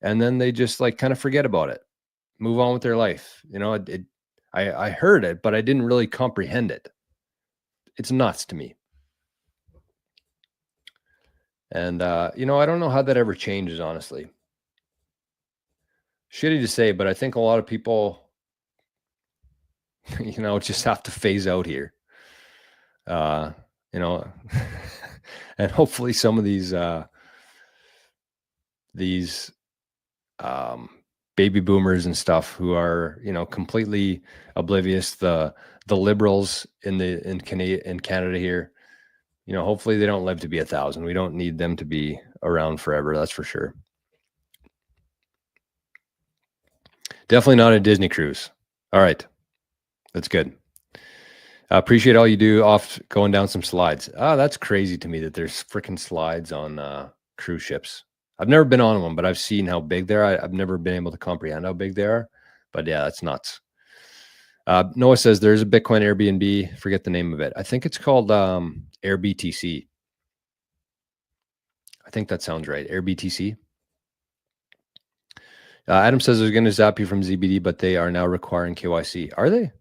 and then they just like kind of forget about it, move on with their life. I heard it, but I didn't really comprehend it. It's nuts to me. And, I don't know how that ever changes, honestly. Shitty to say, but I think a lot of people, just have to phase out here. And hopefully some of these baby boomers and stuff who are, completely oblivious, the liberals in Canada here, hopefully they don't live to be 1,000. We don't need them to be around forever. That's for sure. Definitely not a Disney cruise. All right. That's good. I appreciate all you do off going down some slides. That's crazy to me that there's freaking slides on cruise ships. I've never been on one, but I've seen how big they are. I've never been able to comprehend how big they are. But yeah, that's nuts. Noah says there's a Bitcoin Airbnb. Forget the name of it. I think it's called AirBTC. I think that sounds right. AirBTC. Adam says they're going to zap you from ZBD, but they are now requiring KYC. Are they?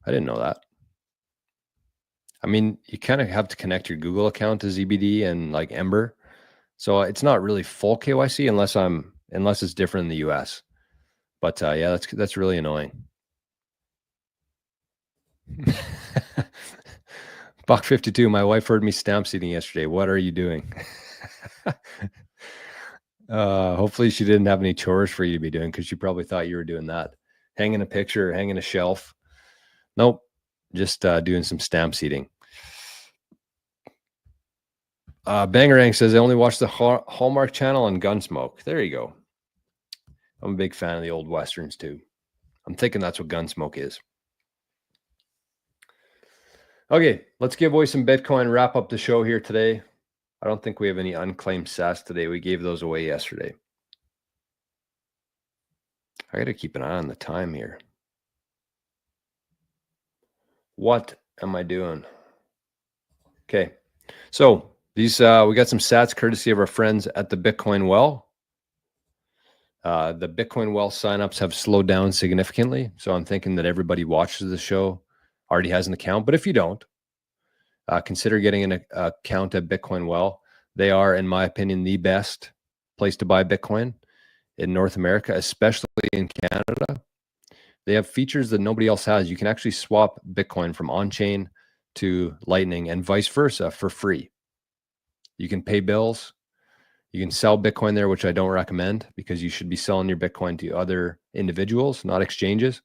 I didn't know that. I mean, you kind of have to connect your Google account to ZBD and like Ember. So it's not really full KYC unless it's different in the US. But yeah, that's really annoying. Buck 52. My wife heard me stamp seating yesterday. What are you doing? Hopefully she didn't have any chores for you to be doing, because she probably thought you were doing that. Hanging a picture, hanging a shelf. Nope. Just doing some stamp seating. Bangerang says, I only watch the Hallmark Channel and Gunsmoke. There you go. I'm a big fan of the old Westerns too. I'm thinking that's what Gunsmoke is. Okay, let's give away some Bitcoin, wrap up the show here today. I don't think we have any unclaimed SaaS today. We gave those away yesterday. I got to keep an eye on the time here. What am I doing? Okay, so these we got some sats courtesy of our friends at the Bitcoin Well. The Bitcoin Well signups have slowed down significantly, so I'm thinking that everybody watches the show already has an account. But if you don't, consider getting an account at Bitcoin Well. They are, in my opinion, the best place to buy Bitcoin in North America, especially in Canada. They have features that nobody else has. You can actually swap Bitcoin from on-chain to Lightning and vice versa for free. You can pay bills. You can sell Bitcoin there, which I don't recommend because you should be selling your Bitcoin to other individuals, not exchanges.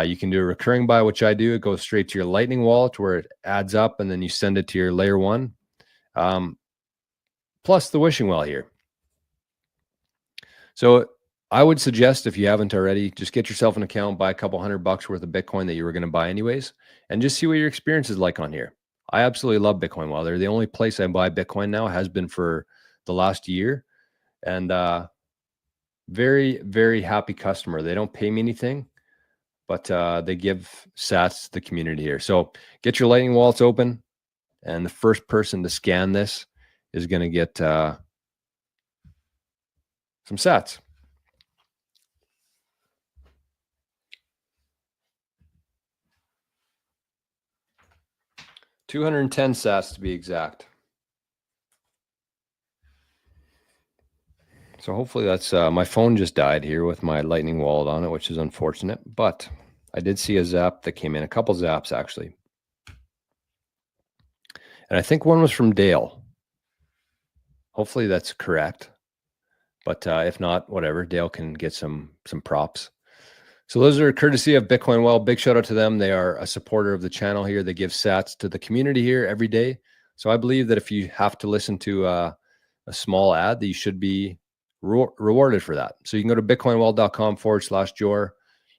You can do a recurring buy, which I do. It goes straight to your Lightning wallet where it adds up and then you send it to your layer 1. Plus the wishing well here. So I would suggest, if you haven't already, just get yourself an account, buy a couple $100 worth of Bitcoin that you were going to buy anyways, and just see what your experience is like on here. I absolutely love Bitcoin. Well, they're the only place I buy Bitcoin now, has been for the last year, and very, very happy customer. They don't pay me anything, but they give sats to the community here. So get your Lightning wallets open, and the first person to scan this is going to get some sats. $210 sats to be exact. So hopefully that's, my phone just died here with my Lightning wallet on it, which is unfortunate, but I did see a zap that came in, a couple zaps actually. And I think one was from Dale. Hopefully that's correct. But if not, whatever, Dale can get some props. So those are courtesy of Bitcoin Well. Big shout out to them. They are a supporter of the channel here. They give sats to the community here every day. So I believe that if you have to listen to a small ad, that you should be rewarded for that. So you can go to bitcoinwell.com/Jor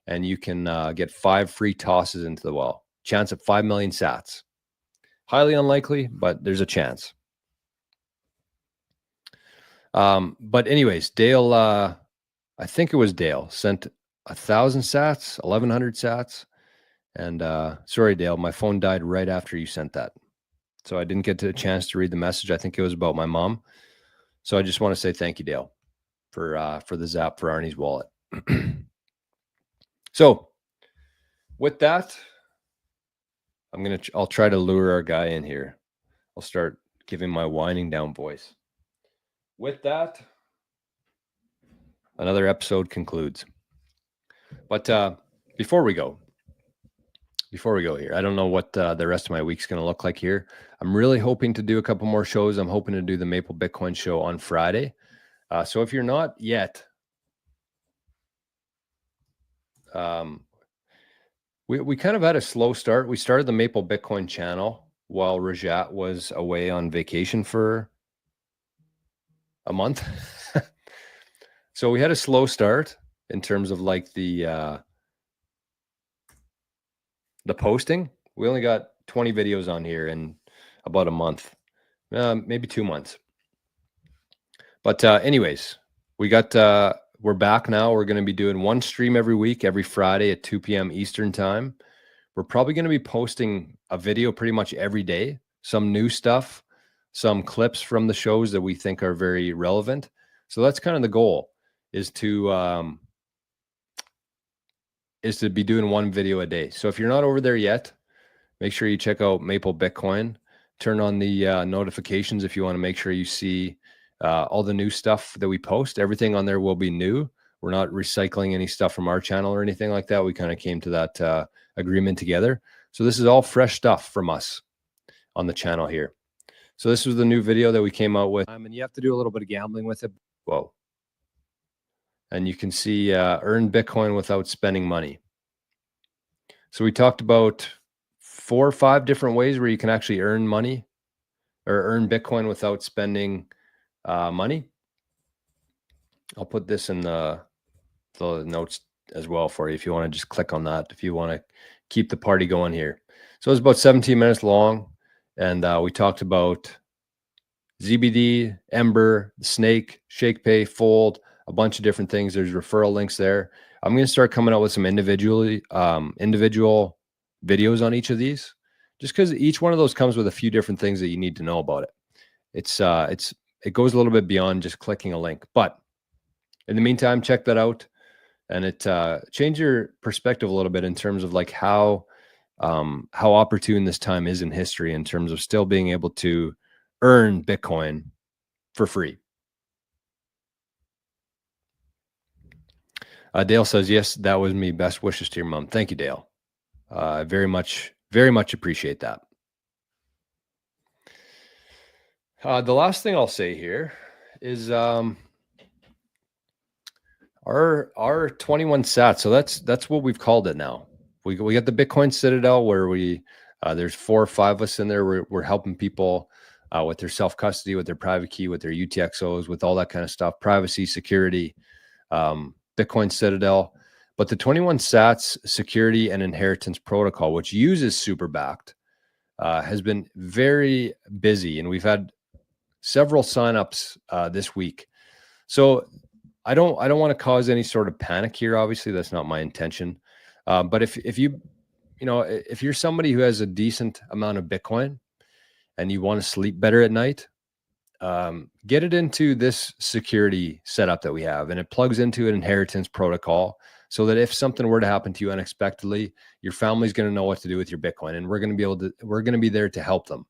and you can get 5 free tosses into the well. Chance at 5 million sats. Highly unlikely, but there's a chance. But anyways, Dale, I think it was Dale, sent 1,000 sats, 1,100 sats. And sorry, Dale, my phone died right after you sent that. So I didn't get a chance to read the message. I think it was about my mom. So I just want to say thank you, Dale, for the zap for Arnie's wallet. So with that, I'll try to lure our guy in here. I'll start giving my winding down voice. With that, another episode concludes. But before we go here, I don't know what the rest of my week's going to look like here. I'm really hoping to do a couple more shows. I'm hoping to do the Maple Bitcoin show on Friday. So if you're not yet, we kind of had a slow start. We started the Maple Bitcoin channel while Rajat was away on vacation for a month. So we had a slow start in terms of like the posting. We only got 20 videos on here in about a month, maybe 2 months. But anyways, we're back now. We're going to be doing one stream every week, every Friday at 2 p.m. Eastern time. We're probably going to be posting a video pretty much every day, some new stuff, some clips from the shows that we think are very relevant. So that's kind of the goal, is to be doing one video a day. So if you're not over there yet, make sure you check out Maple Bitcoin. Turn on the notifications if you want to make sure you see all the new stuff that we post. Everything on there will be new. We're not recycling any stuff from our channel or anything like that. We kind of came to that agreement together. So this is all fresh stuff from us on the channel here. So this was the new video that we came out with. And you have to do a little bit of gambling with it. Whoa. And you can see earn Bitcoin without spending money. So we talked about 4 or 5 different ways where you can actually earn money or earn Bitcoin without spending money. I'll put this in the notes as well for you if you want to just click on that, if you want to keep the party going here. So it's about 17 minutes long, and we talked about ZBD, Ember, Snake, ShakePay, Fold, a bunch of different things. There's referral links there. I'm going to start coming out with some individual videos on each of these, just because each one of those comes with a few different things that you need to know about it. It goes a little bit beyond just clicking a link. But in the meantime, check that out, and it change your perspective a little bit in terms of like how opportune this time is in history in terms of still being able to earn Bitcoin for free. Dale says, yes, that was me. Best wishes to your mom. Thank you, Dale. Very much appreciate that. The last thing I'll say here is our 21 sats. So that's what we've called it now. We got the Bitcoin Citadel where we there's 4 or 5 of us in there. We're helping people with their self custody, with their private key, with their UTXOs, with all that kind of stuff, privacy, security, Bitcoin Citadel. But the 21 sats security and inheritance protocol, which uses SuperBacked, has been very busy, and we've had several signups this week. So I don't want to cause any sort of panic here. Obviously, that's not my intention. But if you're somebody who has a decent amount of Bitcoin and you want to sleep better at night, get it into this security setup that we have, and it plugs into an inheritance protocol so that if something were to happen to you unexpectedly, your family's going to know what to do with your Bitcoin, and we're going to be there to help them.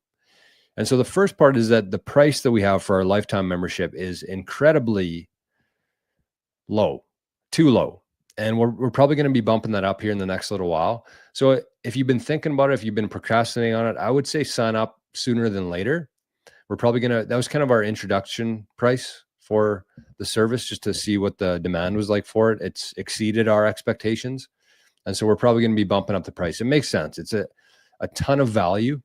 And so the first part is that the price that we have for our lifetime membership is incredibly low, too low. And we're probably going to be bumping that up here in the next little while. So if you've been thinking about it, if you've been procrastinating on it, I would say sign up sooner than later. We're probably that was kind of our introduction price for the service, just to see what the demand was like for it. It's exceeded our expectations. And so we're probably going to be bumping up the price. It makes sense. It's a ton of value.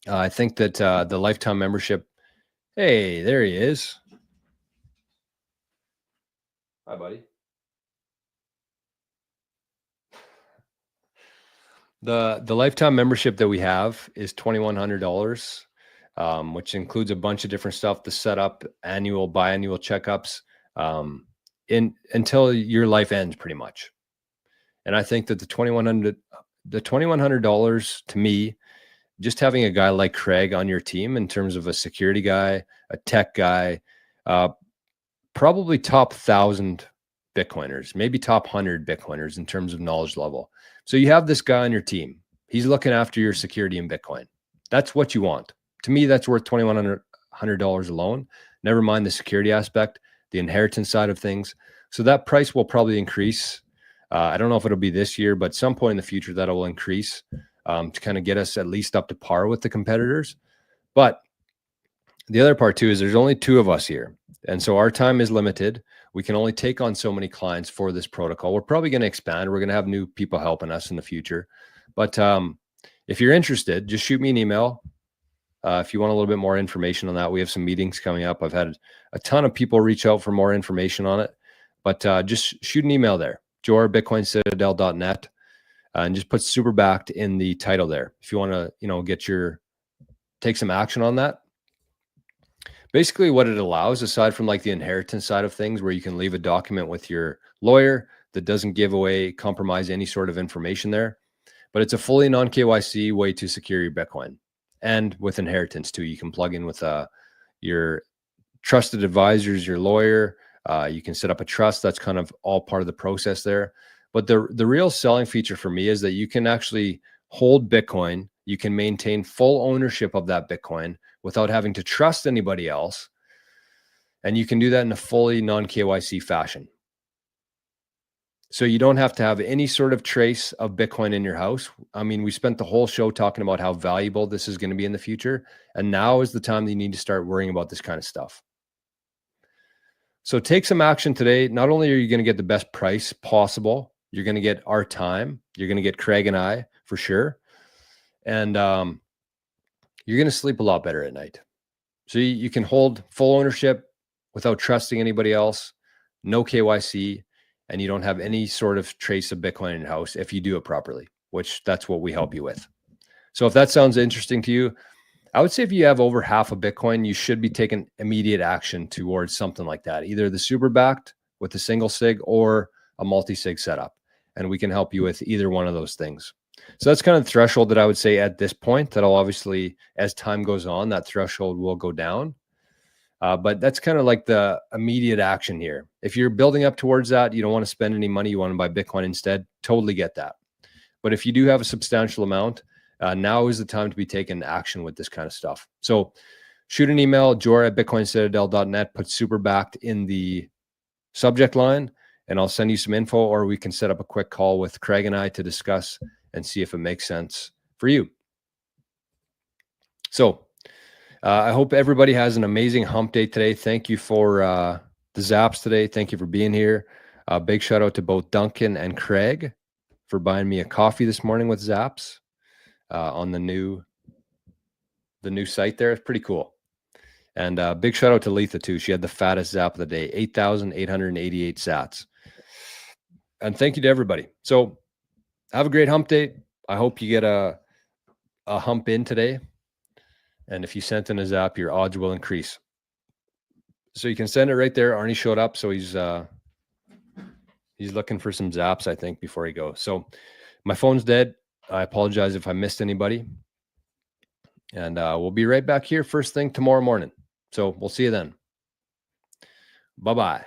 I think that the lifetime membership, hey, there he is. Hi, buddy. The lifetime membership that we have is $2,100, which includes a bunch of different stuff, the setup, annual, biannual checkups, until your life ends, pretty much. And I think that the $2,100 to me, just having a guy like Craig on your team in terms of a security guy, a tech guy, probably top 1,000 Bitcoiners, maybe top 100 Bitcoiners in terms of knowledge level. So you have this guy on your team. He's looking after your security in Bitcoin. That's what you want. To me, that's worth $2,100 alone. Never mind the security aspect, the inheritance side of things. So that price will probably increase. I don't know if it'll be this year, but some point in the future that will increase to kind of get us at least up to par with the competitors. But the other part too is there's only 2 of us here. And so our time is limited. We can only take on so many clients for this protocol. We're probably going to expand. We're going to have new people helping us in the future. But if you're interested, just shoot me an email. If you want a little bit more information on that, we have some meetings coming up. I've had a ton of people reach out for more information on it. But just shoot an email there, joe@bitcoincitadel.net, and just put SuperBacked in the title there. If you want to, take some action on that. Basically what it allows, aside from like the inheritance side of things, where you can leave a document with your lawyer that doesn't give away, compromise any sort of information there, but it's a fully non-KYC way to secure your Bitcoin. And with inheritance too, you can plug in with your trusted advisors, your lawyer. You can set up a trust. That's kind of all part of the process there. But the real selling feature for me is that you can actually hold Bitcoin. You can maintain full ownership of that Bitcoin without having to trust anybody else. And you can do that in a fully non-KYC fashion. So you don't have to have any sort of trace of Bitcoin in your house. I mean, we spent the whole show talking about how valuable this is going to be in the future. And now is the time that you need to start worrying about this kind of stuff. So take some action today. Not only are you going to get the best price possible, you're going to get our time. You're going to get Craig and I for sure. And you're going to sleep a lot better at night. So you can hold full ownership without trusting anybody else, no KYC, and you don't have any sort of trace of Bitcoin in your house if you do it properly, which that's what we help you with. So if that sounds interesting to you, I would say if you have over half of Bitcoin, you should be taking immediate action towards something like that, either the SuperBacked with a single sig or a multi-sig setup. And we can help you with either one of those things. So that's kind of the threshold that I would say at this point. That'll obviously, as time goes on, that threshold will go down. But that's kind of like the immediate action here. If you're building up towards that, you don't want to spend any money, you want to buy Bitcoin instead, totally get that. But if you do have a substantial amount, now is the time to be taking action with this kind of stuff. So shoot an email, jor@bitcoincitadel.net, put SuperBacked in the subject line, and I'll send you some info, or we can set up a quick call with Craig and I to discuss and see if it makes sense for you. So I hope everybody has an amazing hump day today. Thank you for the zaps today. Thank you for being here. Big shout out to both Duncan and Craig for buying me a coffee this morning with zaps on the new site there. It's pretty cool. And big shout out to Letha too. She had the fattest zap of the day, 8,888 sats. And thank you to everybody. So have a great hump day. I hope you get a hump in today. And if you sent in a zap, your odds will increase. So you can send it right there. Arnie showed up, so he's looking for some zaps, I think, before he goes. So my phone's dead. I apologize if I missed anybody. And we'll be right back here first thing tomorrow morning. So we'll see you then. Bye-bye.